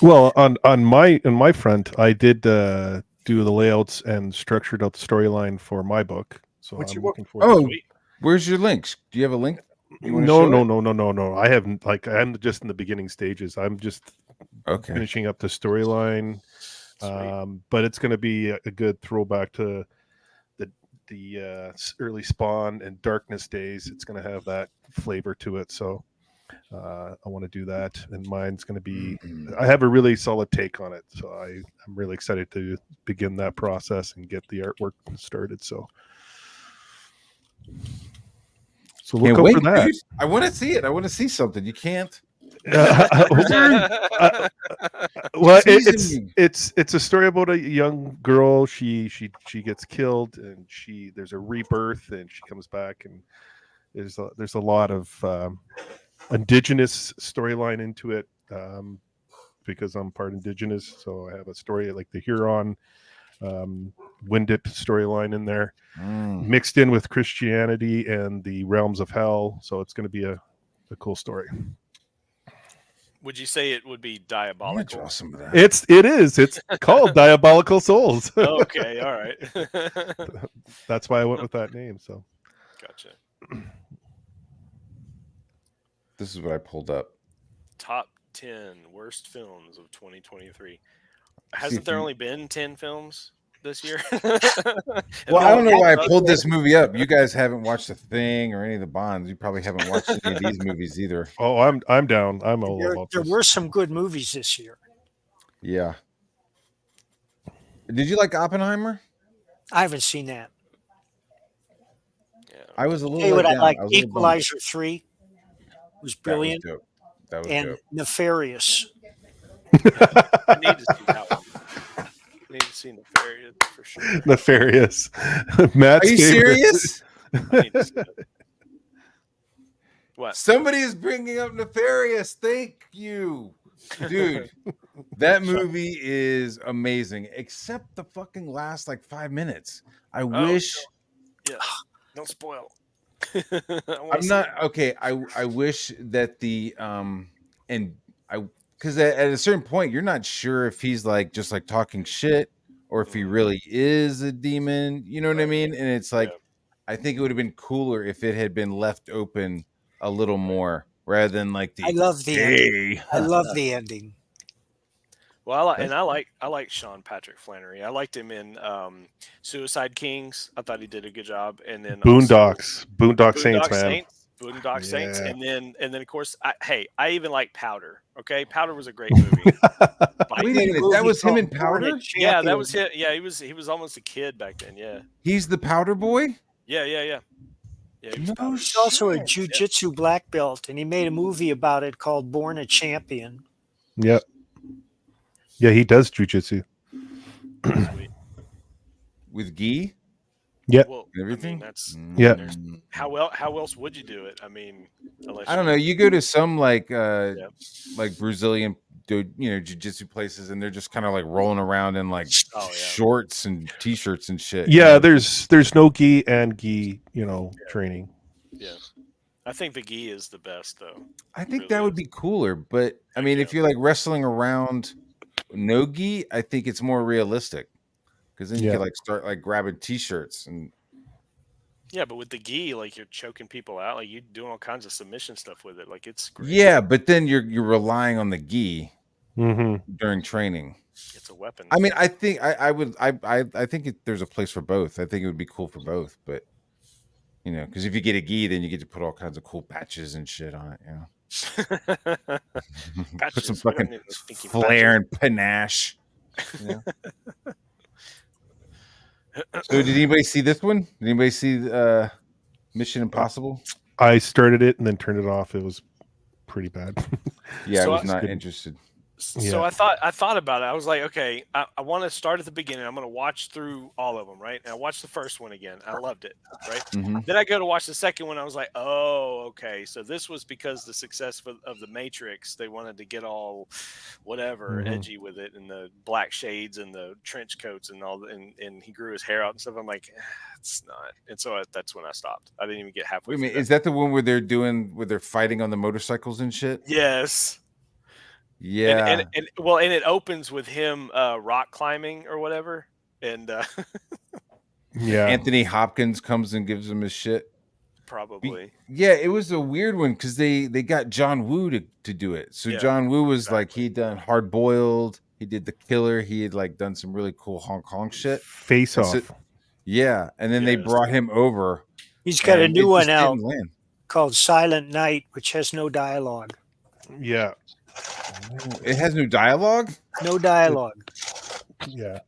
Well, on my front, I did do the layouts and structured out the storyline for my book. So What's I'm your book? looking forward. Oh, Sweet. where's your links? Do you have a link? You wanna No, show it? no. I haven't. I'm just in the beginning stages. I'm just Okay. finishing up the storyline. Sweet. But it's going to be a good throwback to the early Spawn and Darkness days. It's going to have that flavor to it. So I want to do that, and mine's going to be. I have a really solid take on it, so I'm really excited to begin that process and get the artwork started. So look Can't out wait, for that. dude. I want to see it. I want to see something. You can't. Well, Teasing me. it's a story about a young girl. She gets killed, and there's a rebirth, and she comes back, and there's a lot of indigenous storyline into it, because I'm part indigenous, so I have a story like the Huron Windit storyline in there, mixed in with Christianity and the realms of hell. So it's going to be a cool story. Would you say it would be I want to diabolical? draw some of that. It's called Diabolical Souls. Okay, all right. That's why I went with that name. So Gotcha. This is what I pulled up. Top 10 worst films of 2023. if Hasn't there you- only been 10 films this year? Well, I don't know why I pulled this movie up. You guys haven't watched The Thing or any of the Bonds. You probably haven't watched any of these movies either. oh, I'm down. I'm all about There this. were some good movies this year. Yeah. Did you like Oppenheimer? I haven't seen that. Yeah. I was a little. Tell you what let I down. like. I was a little bummed. Equalizer 3 was That was brilliant dope. That was and dope. nefarious. I need to see that one. I need to see Nefarious for sure. Nefarious. Matt's Are you favorite. serious? I need to see it. What? Somebody is bringing up Nefarious. Thank you, dude. That movie is amazing, except the fucking last like 5 minutes. I wish. Yeah. Don't spoil. I'm not okay. I wish that the and I because at a certain point you're not sure if he's like just like talking shit or if he really is a demon. You know what I mean? And it's like I think it would have been cooler if it had been left open a little more rather than like the. I love the ending. I love the ending. Well, I like Sean Patrick Flannery. I liked him in Suicide Kings. I thought he did a good job. And then Boondocks. Boondock also Saints, man. Boondock Saints. Yeah. And then of course, I even like Powder. Okay, Powder was a great movie. Wait a minute, that was him in Powder? Yeah, that was it. Yeah, he was almost a kid back then. Yeah. He's the Powder Boy. Yeah. Yeah, he was No Powder. He's also a jiu-jitsu black belt, and he made a movie about it called Born a Champion. Yep. Yeah, he does jujitsu. Sweet. With Guy. Yeah. Well, Everything? I mean, that's Yeah. there's- how else would you do it? I mean, unless I don't know. You go to some like Brazilian jiu-jitsu places, and they're just kind of like rolling around in like Oh, yeah. shorts and t-shirts and shit. Yeah, there's no gi and gi, training. Yeah, I think the gi is the best though. I think Really that would is. be cooler, but I mean, if you're like wrestling around no gi, I think it's more realistic because then you Yeah. can like start like grabbing t-shirts and Yeah, but with the gi, like you're choking people out, like you're doing all kinds of submission stuff with it. Like it's great. yeah, but then you're relying on the gi Mm-hmm. during training. It's a weapon. I mean, I think I think there's a place for both. I think it would be cool for both, but because if you get a gi, then you get to put all kinds of cool patches and shit on it. Put some Patches. We don't fucking need no stinky flair and panache. So, did anybody see this one? Did anybody see Mission Impossible? I started it and then turned it off. It was pretty bad. Yeah, So I was I- not interested. So I thought about it. I was like, okay, I want to start at the beginning. I'm going to watch through all of them, right? And I watched the first one again. I loved it, right? Mhm. Then I go to watch the second one. I was like, oh, okay. So this was because the success of the Matrix. They wanted to get all whatever edgy with it, and the black shades and the trench coats and all. And he grew his hair out and stuff. I'm like, it's not. And so that's when I stopped. I didn't even get halfway. Wait a minute, through is that the one where they're fighting on the motorcycles and shit? Yes. Yeah. And it opens with him rock climbing or whatever, and Yeah. Anthony Hopkins comes and gives him his shit. probably Yeah, it was a weird one because they got John Woo to do it. So Yeah, John Woo was like he'd done Hard Boiled, he did The Killer, he had like done some really cool Hong Kong shit. Face And off. so- yeah, and then they Yes. brought him over. He's got a and new it one just out didn't land. called Silent Night, which has no dialogue. Yeah. It has no dialogue. No dialogue. Yeah.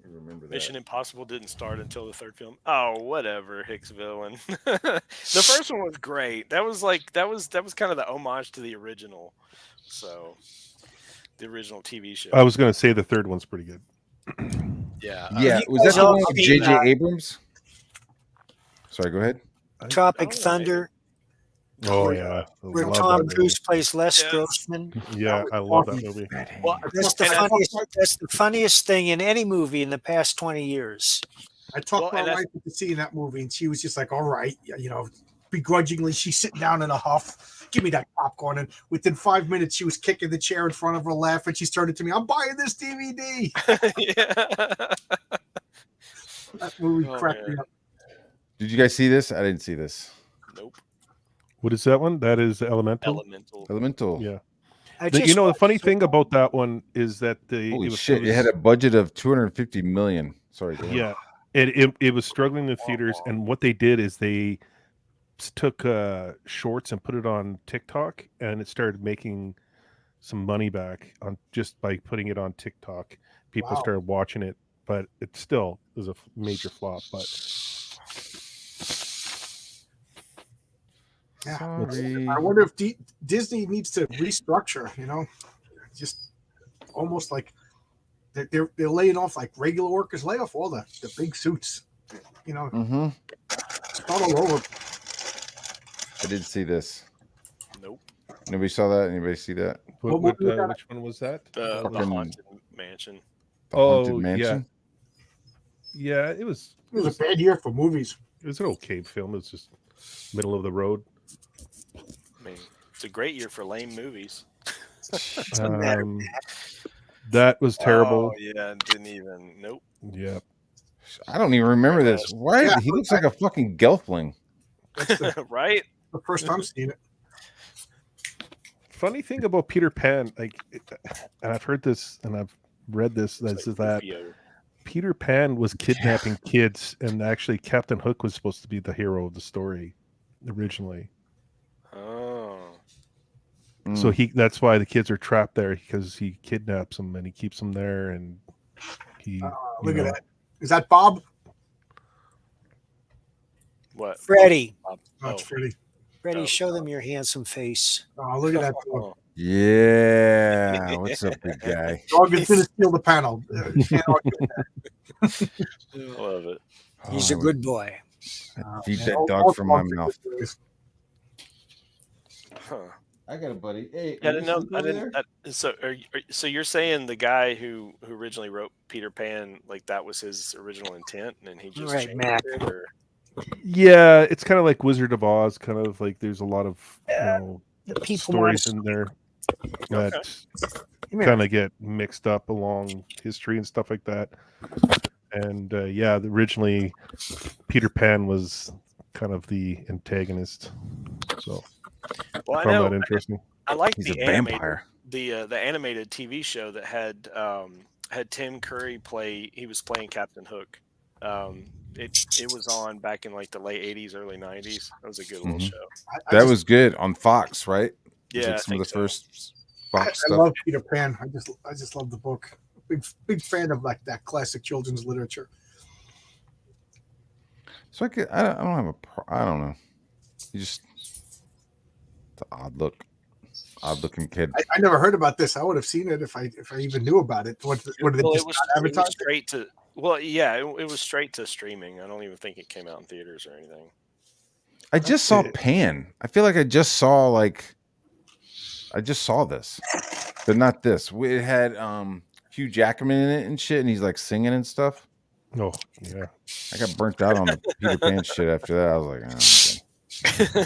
I remember that. Mission Impossible didn't start until the third film. Oh, whatever, Hicksville. And the first one was great. That was kind of the homage to the original. So the original TV show. I was going to say the third one's pretty good. Yeah. Yeah, you was that guys the all one with seen, J.J. Abrams? Sorry, go ahead. Tropic Oh, Thunder, Oh, yeah. I where love Tom that movie. Cruise plays Les Yes. Grossman. Yeah, I love that movie. Well, That's the funniest thing in any movie in the past 20 years. I talked Well, and my wife into seeing that movie, and she was just like, "All right, begrudgingly, she's sitting down in a huff. Give me that popcorn." And within 5 minutes, she was kicking the chair in front of her, laughing. She started to me, "I'm buying this DVD." yeah. That movie Oh, cracked me man. up. Did you guys see this? I didn't see this. Nope. What is that one? That is Elemental. Elemental. Yeah. I The just watched funny thing about that one is that Holy shit! It had a budget of 250 million. Sorry. go ahead. yeah. It was struggling in theaters, and what they did is they took shorts and put it on TikTok, and it started making some money back on just by putting it on TikTok. People Wow. started watching it, but it still was a major flop. But Yeah. Sorry. I wonder if Disney needs to restructure. Just almost like they're laying off like regular workers, lay off all the big suits. Mm-hmm. Start all over. I did see this. Nope. Nobody saw that. Anybody see that? What movie was that? which one was that? The Fucking- Haunted Mansion. The Haunted Oh, Mansion. Yeah, it was It was a bad year for movies. an okay film. It was just middle of the road. I mean, it's a great year for lame movies. Doesn't matter. That was terrible. Oh, yeah, didn't even. Nope. Yeah. I don't even remember this. Why? Yeah. He looks like a fucking gelfling. That's Right? the first time seeing it. Funny thing about Peter Pan, and I've heard this and I've read this, It's is like that Rufio. Peter Pan was kidnapping kids, and actually Captain Hook was supposed to be the hero of the story originally. Oh. So that's why the kids are trapped there, because he kidnaps them and he keeps them there, and he Look at that. Is that Bob? What? Freddie, No, it's pretty. Freddie, show them your handsome face. Oh, look at that. Oh, Yeah. What's up, big guy? Dog is gonna steal the panel. Can't argue with that. I love it. He's Oh, a I would good boy. feed Man, that all dog from my dogs are mouth. good boys. Huh. I got a buddy. Hey, Yeah, I didn't know. I didn't. So, so you're saying the guy who originally wrote Peter Pan, like that was his original intent, and he just Right, changed Mac. it, or Yeah, it's kind of like Wizard of Oz. Kind of like there's a lot of The people stories want in there Okay. that kind of get mixed up along history and stuff like that. And yeah, originally Peter Pan was kind of the antagonist. So well, I found know that interesting. I like He's the a animated, vampire. the animated TV show that had Tim Curry play. He was playing Captain Hook. It was on back in like the late '80s, early '90s. That was a good little Mhm. show. I That just, was good on Fox, right? It was Yeah, like I some of the think so. first I Fox stuff. love Peter Pan. I just love the book. Big fan of like that classic children's literature. So I don't have I don't know. You just it's an odd looking kid. I never heard about this. I would have seen it if I even knew about it. What did they Well, just it was advertise? straight to. Well, yeah, it was straight to streaming. I don't even think it came out in theaters or anything. I just saw it. Pan. I feel like I just saw this, but not this. It had Hugh Jackman in it and shit, and he's like singing and stuff. Oh yeah, I got burnt out on the Peter Pan shit after that. I was like, oh,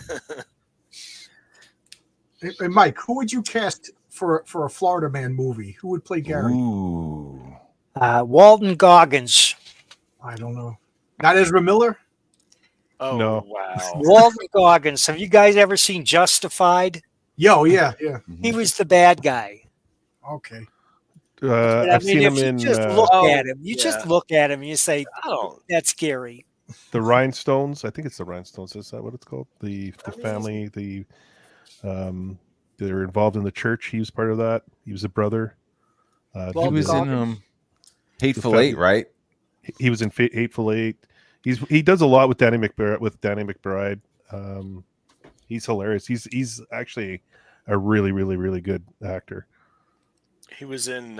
Hey, Mike, who would you cast for a Florida Man movie? Who would play okay. Gary? Ooh. Walton Goggins. I don't know. Not Ezra Miller. Oh No. wow! Walton Goggins. Have you guys ever seen Justified? Yeah, yeah. He was the bad guy. Okay. But I've seen if him you in just look Oh, at him, you just yeah. look at him, and you say, I don't. "That's scary." the Rhinestones. I think it's the Rhinestones. Is that what it's called? The family. They're involved in the church. He was part of that. He was a brother. He Walton was in Goggins? Hateful The Eight, right? He was in Hateful Eight. He does a lot with Danny McBride. He's hilarious. He's actually a really really good actor. He was in.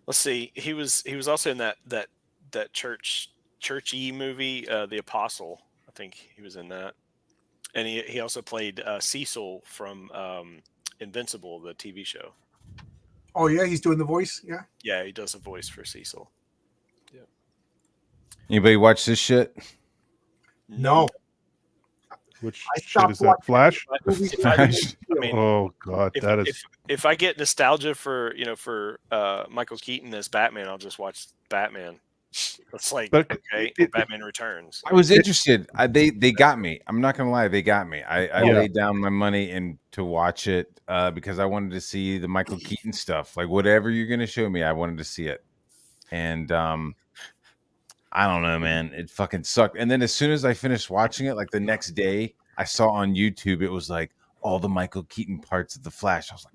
Let's see. He was also in that churchy movie, The Apostle. I think he was in that, and he also played Cecil from Invincible, the TV show. Oh yeah, he's doing the voice. Yeah. Yeah, he does a voice for Cecil. Anybody watch this shit? No. Which I shit stopped is that? watching Flash? movies. I mean, Oh god, that is. if I get nostalgia for Michael Keaton as Batman, I'll just watch Batman. It's like But okay, it- Batman Returns. I was interested. They got me. I'm not gonna lie, they got me. I Yeah. laid down my money and to watch it because I wanted to see the Michael Keaton stuff. Like whatever you're gonna show me, I wanted to see it. And I don't know, man. It fucking sucked. And then as soon as I finished watching it, like the next day, I saw on YouTube it was like all the Michael Keaton parts of the Flash. I was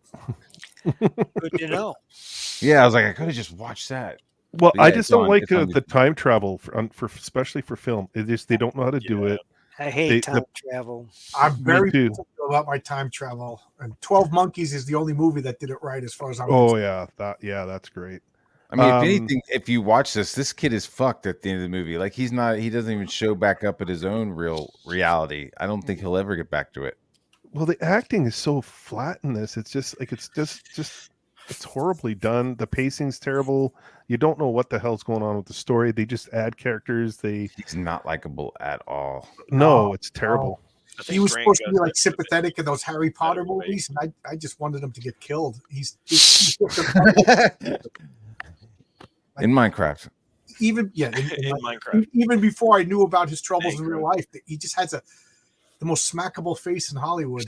like, Good to know. yeah, I was like, I could have just watched that. Well, But yeah, I just it's don't on- like it's on the time travel for especially for film. It just they don't know how to do it. I hate They- time travel. I'm very too. particular about my time travel. And 12 Monkeys is the only movie that did it right, as far as I'm Oh concerned. yeah, that's great. I mean, if Um, anything, if you watch this kid is fucked at the end of the movie. Like he doesn't even show back up at his own real reality. I don't think he'll ever get back to it. Well, the acting is so flat in this. It's just like it's it's horribly done. The pacing's terrible. You don't know what the hell's going on with the story. They just add characters. He's not likable at all. No, it's terrible. I He think was Grant supposed to be Gustin like did a sympathetic in those Harry Potter better way. movies, and I just wanted him to get killed. In Minecraft. Even in Minecraft. even before I knew about his troubles in real Minecraft. life, he just has the most smackable face in Hollywood.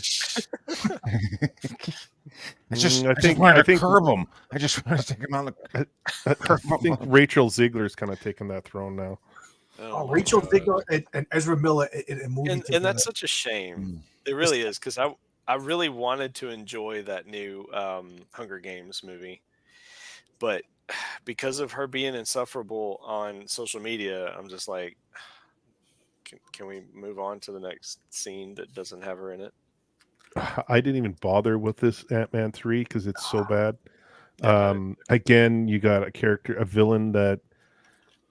I just I think- wanted I to think- curb him. I just wanted to take him on the. I think Rachel Ziegler's kind of taken that throne now. Oh, my Rachel God. Ziegler and Ezra Miller in a movie and together. that's such a shame. It really is because I really wanted to enjoy that new Hunger Games movie, but because of her being insufferable on social media, I'm just like, can we move on to the next scene that doesn't have her in it? I didn't even bother with this Ant-Man 3 because it's so bad. Yeah, Again, you got a villain that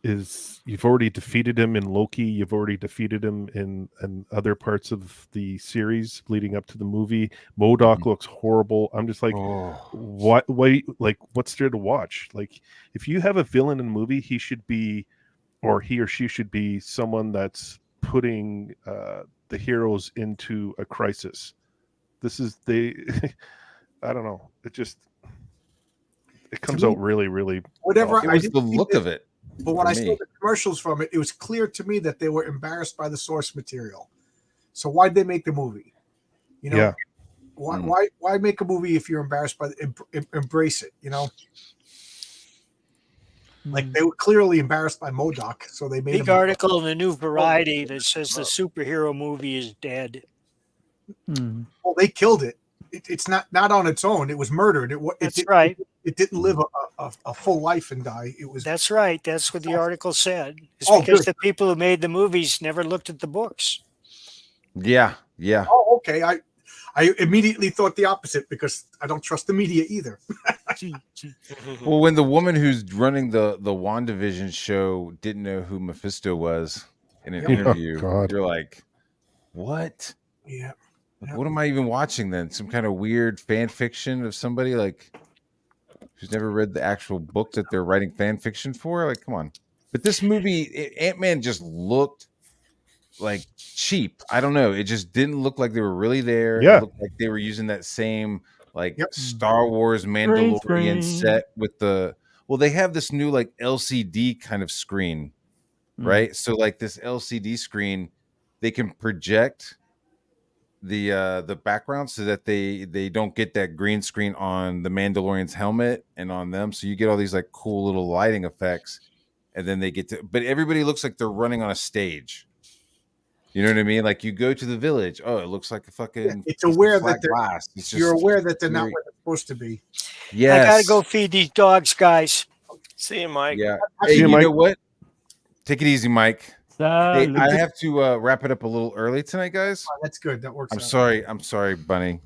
is, you've already defeated him in Loki. You've already defeated him in other parts of the series leading up to the movie. MODOK looks horrible. I'm just like, Oh. what? Wait, like, what's there to watch? Like, if you have a villain in a movie, he should be, or he or she should be, someone that's putting the heroes into a crisis. This is I don't know. It comes out really, really. Whatever. It I was didn't the see look this, of it. but when for I saw me. the commercials from it, it was clear to me that they were embarrassed by the source material. So why'd they make the movie? You know, Yeah. why make a movie if you're embarrassed by embrace it? You know, like they were clearly embarrassed by MODOK, so they made Big a article in the New Variety that says the superhero movie is dead. Well, they killed it. It's not on its own. It was murdered. That's right. It didn't live a full life and die. It was. That's right. That's what the article said. It's Oh, because good. the people who made the movies never looked at the books. Yeah. Oh, okay. I immediately thought the opposite because I don't trust the media either. Well, when the woman who's running the WandaVision show didn't know who Mephisto was in an Oh, interview, God. you're like, what? Yeah. Like, what am I even watching then? Some kind of weird fan fiction of somebody like who's never read the actual book that they're writing fan fiction for? Like, come on. But this movie, Ant-Man just looked like cheap. I don't know. It just didn't look like they were really there. Yeah. It looked like they were using that same like Yep. Star Wars Mandalorian screen. set with they have this new like LCD kind of screen, right? So like this LCD screen, they can project the background so that they don't get that green screen on the Mandalorian's helmet and on them. So you get all these like cool little lighting effects, and then they get to, but everybody looks like they're running on a stage. You know what I mean? Like you go to the village. Oh, it looks like a fucking. It's aware flat that glass. It's just, you're aware that they're not very- where they're supposed to be. Yes. I got to go feed these dogs, guys. See you, Mike. Yeah. See Hey, you, you Mike. know what? Take it easy, Mike. Hey, Salute. I have to wrap it up a little early tonight, guys. Oh, that's good. That works. I'm out. sorry, Bunny.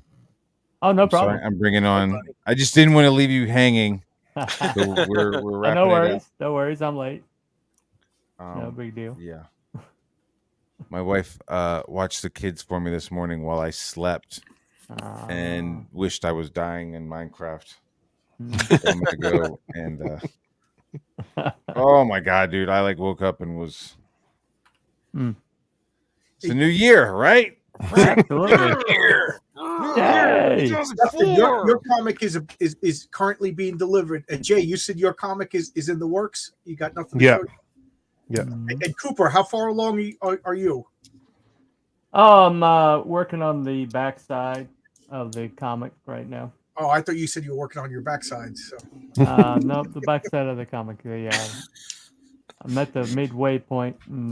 Oh, no I'm sorry. problem. I'm bringing on. I just didn't want to leave you hanging. So we're wrapping no it worries. up. No worries. I'm late. No big deal. Yeah. My wife watched the kids for me this morning while I slept and wished I was dying in Minecraft. So I'm gonna go and oh my god, dude! I like woke up and was. It's a new year, right? Absolutely. Yay. Justin, your comic is currently being delivered. And Jay, you said your comic is in the works. You got nothing. To Yeah. show? Yeah. And Cooper, how far along are you? I'm working on the backside of the comic right now. Oh, I thought you said you were working on your backside. So No, the backside of the comic. I'm at the midway point, and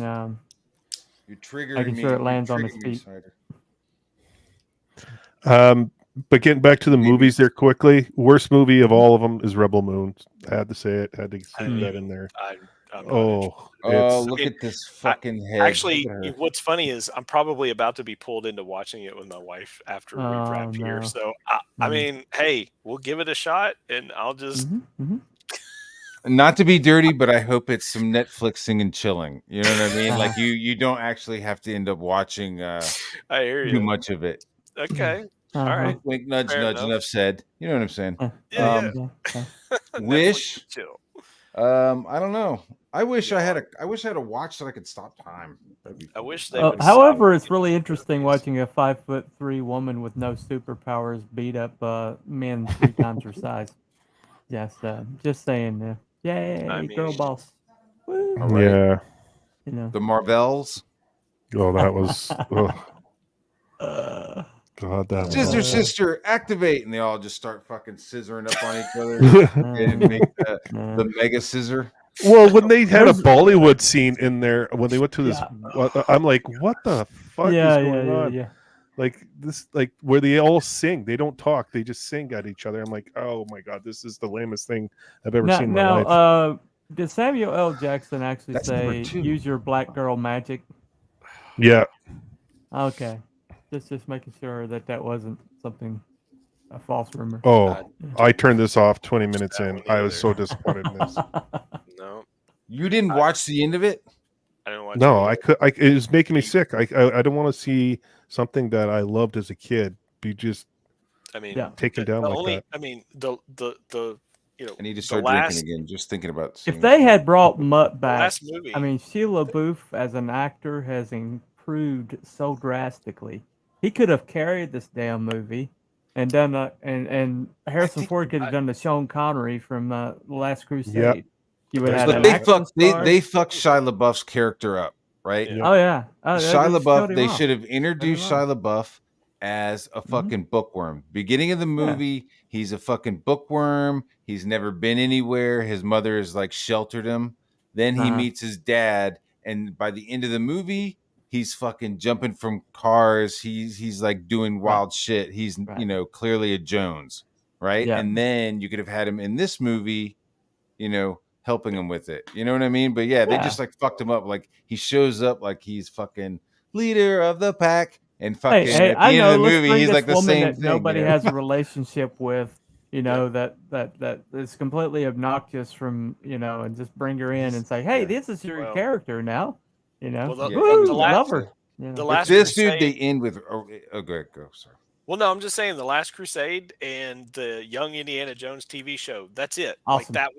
You're triggering making me. sure it You're lands on its triggering me, feet. Snyder. But getting back to the movies there quickly, worst movie of all of them is Rebel Moon. I had to say it. Had to see that in there. I'm not Oh, Oh, it's- look at this fucking head. Actually, Look at her. what's funny is I'm probably about to be pulled into watching it with my wife after we Oh, wrap here. no. So I mean, hey, we'll give it a shot, and I'll just Not to be dirty, but I hope it's some Netflixing and chilling. You know what I mean? Like you don't actually have to end up watching I hear too you. much of it. Okay, all Uh-huh. right. Wink, nudge, Fair nudge. enough. Enough said. You know what I'm saying? Yeah, Yeah. Wish. Netflix and chill. I don't know. I wish I had a watch that I could stop time. That'd be I cool. wish they would. However, stop it's really doing interesting these. watching a 5'3" woman with no superpowers beat up men 3 times her size. Just saying. Yay, I girl mean- boss. Woo. All right. yeah. You know. The Marvels. Oh, that was. Uh, God, that was. Scissor sister, activate, and they all just start fucking scissoring up on each other and make the mega scissor. Well, when they had a There's- Bollywood scene in there, when they went to this, I'm like, what the fuck is going on? yeah. Like this, like where they all sing. They don't talk. They just sing at each other. I'm like, oh my god, this is the lamest thing I've ever seen in my life. Did Samuel L. Jackson actually That's say number 2. use your black girl magic? Yeah, Okay. Just making sure that wasn't something a false rumor. Oh, I turned this off 20 minutes in. I was so disappointed in this. No, You didn't watch the end of it? I didn't watch. No, any I of it. could. It was making me sick. I don't want to see something that I loved as a kid be just I mean, Yeah. taken down the like only. that. I mean, the you know, I need to the start last, drinking again. Just thinking about If seeing they had brought Mutt the back, last movie. I mean, Sheila Booth as an actor has improved so drastically. He could have carried this damn movie and done and Harrison Ford could have done the Sean Connery from The Last Crusade. You would have But had they an action fucked star. they fucked Shia LaBeouf's character up, right? Yeah. Oh yeah, oh, Shia they LaBeouf, killed him they off. should have introduced Killed him Shia LaBeouf as a fucking bookworm. Beginning of the movie, he's a fucking bookworm. He's never been anywhere. His mother has like sheltered him. Then he meets his dad, and by the end of the movie, he's fucking jumping from cars. He's like doing wild shit. He's you know clearly a Jones, right? Yeah. And then you could have had him in this movie, you know, helping him with it. You know what I mean? But yeah, they just like fucked him up. Like he shows up like he's fucking leader of the pack, and fucking Hey, at the I end know. of the Let's movie, bring he's this like the woman same that thing. nobody you know? has a relationship with. You know that is completely obnoxious from and just bring her in and say, hey, this is your character now. You know, Well, woo, the last- love her. You know. The But last this Crusade, dude, they end with go ahead, go, sir. Well, no, I'm just saying the Last Crusade and the Young Indiana Jones TV show. That's it. Awesome. Like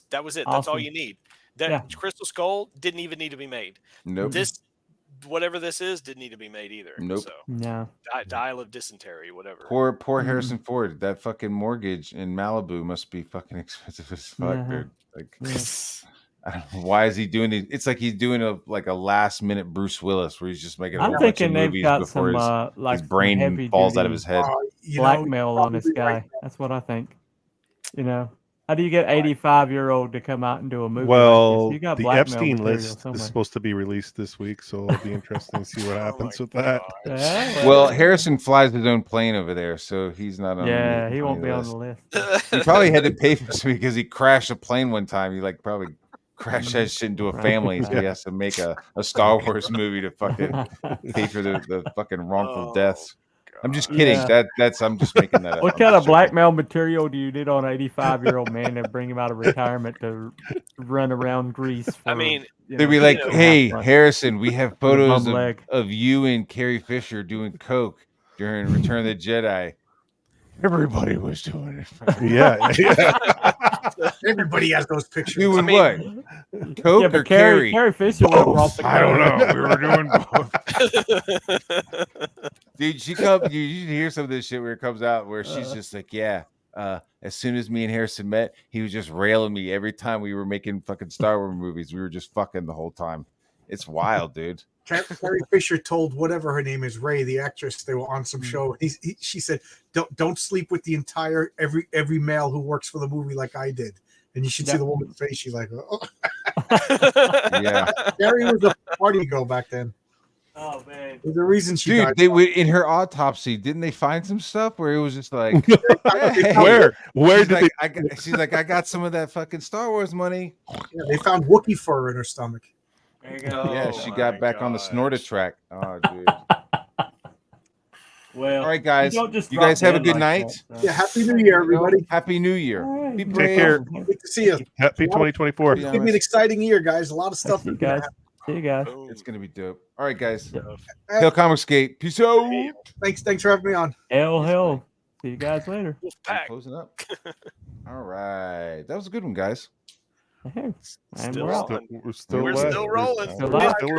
that was it. That's all Awesome. you need. That Yeah. Crystal Skull didn't even need to be made. Nope. This, whatever this is, didn't need to be made either. Nope. So No. Dial of Dysentery, whatever. Poor Harrison Ford. That fucking mortgage in Malibu must be fucking expensive as fuck, dude. Like, I don't know, why is he doing it? It's like he's doing a last minute Bruce Willis, where he's just making a I'm whole bunch of thinking they've movies got before some like his some brain heavy falls out of duty his head. blackmail on this probably guy. right. That's what I think. You know, how do you get 85-year-old to come out and do a movie like Well, this? You got the blackmail Epstein material list somewhere. is supposed to be released this week, so it'll be interesting to see what happens with that. Yeah, Well, Harrison flies his own plane over there, so he's not on. yeah, the, he won't be on list. the list. He probably had to pay for some because he crashed a plane one time. He like probably crashed that shit into a family, so he has to make a Star Wars movie to fucking pay for the fucking wrongful deaths. I'm just kidding. Yeah. That's I'm just making that up. What I'm kind just of joking. blackmail material do you need on an 85-year-old man to bring him out of retirement to run around Greece? For, I mean, they'd be like, you know, "Hey, half-front? Harrison, we have photos bum leg. of you and Carrie Fisher doing coke during Return of the Jedi." Everybody was doing it. Yeah. Everybody has those pictures. Doing I what? Coke Yeah, or but Carrie Fisher would have brought the I don't coke. know. We were doing both. Dude, you hear some of this shit where it comes out where she's just like, yeah. As soon as me and Harrison met, he was just railing me every time we were making fucking Star Wars movies. We were just fucking the whole time. It's wild, dude. Carrie Fisher told whatever her name is, Ray, the actress, they were on some show. She said, "Don't sleep with the entire every male who works for the movie like I did." And you should see the woman's face. She's like, "Oh." Yeah, Carrie was a party girl back then. Oh man, There's a reason she dude. died. They would in her autopsy. Didn't they find some stuff where it was just like, hey, Where she's did like, she's like, I got some of that fucking StarArs money. Yeah, they found Wookiee fur in her stomach. there you go. Yeah, she got back on the snorter track. Oh, dude. Well, All right, guys. don't just You drop guys have a dead good like night. that, so. Yeah, Happy New Year, everybody. Happy New Year. All right. Be Take brave. care. Good to see you. Happy 2024. It's gonna be an exciting year, guys. A lot of stuff. See you is gonna guys. happen. See you guys. It's gonna be dope. All right, guys. Yeah. Hill Comicscape. Peace out. Thanks for having me on. Hell. See you guys later. I'm Wolfpack. closing up. All right. That was a good one, guys. Hey, and Still we're out. on. We're still We're live. still rolling. Still We're live. still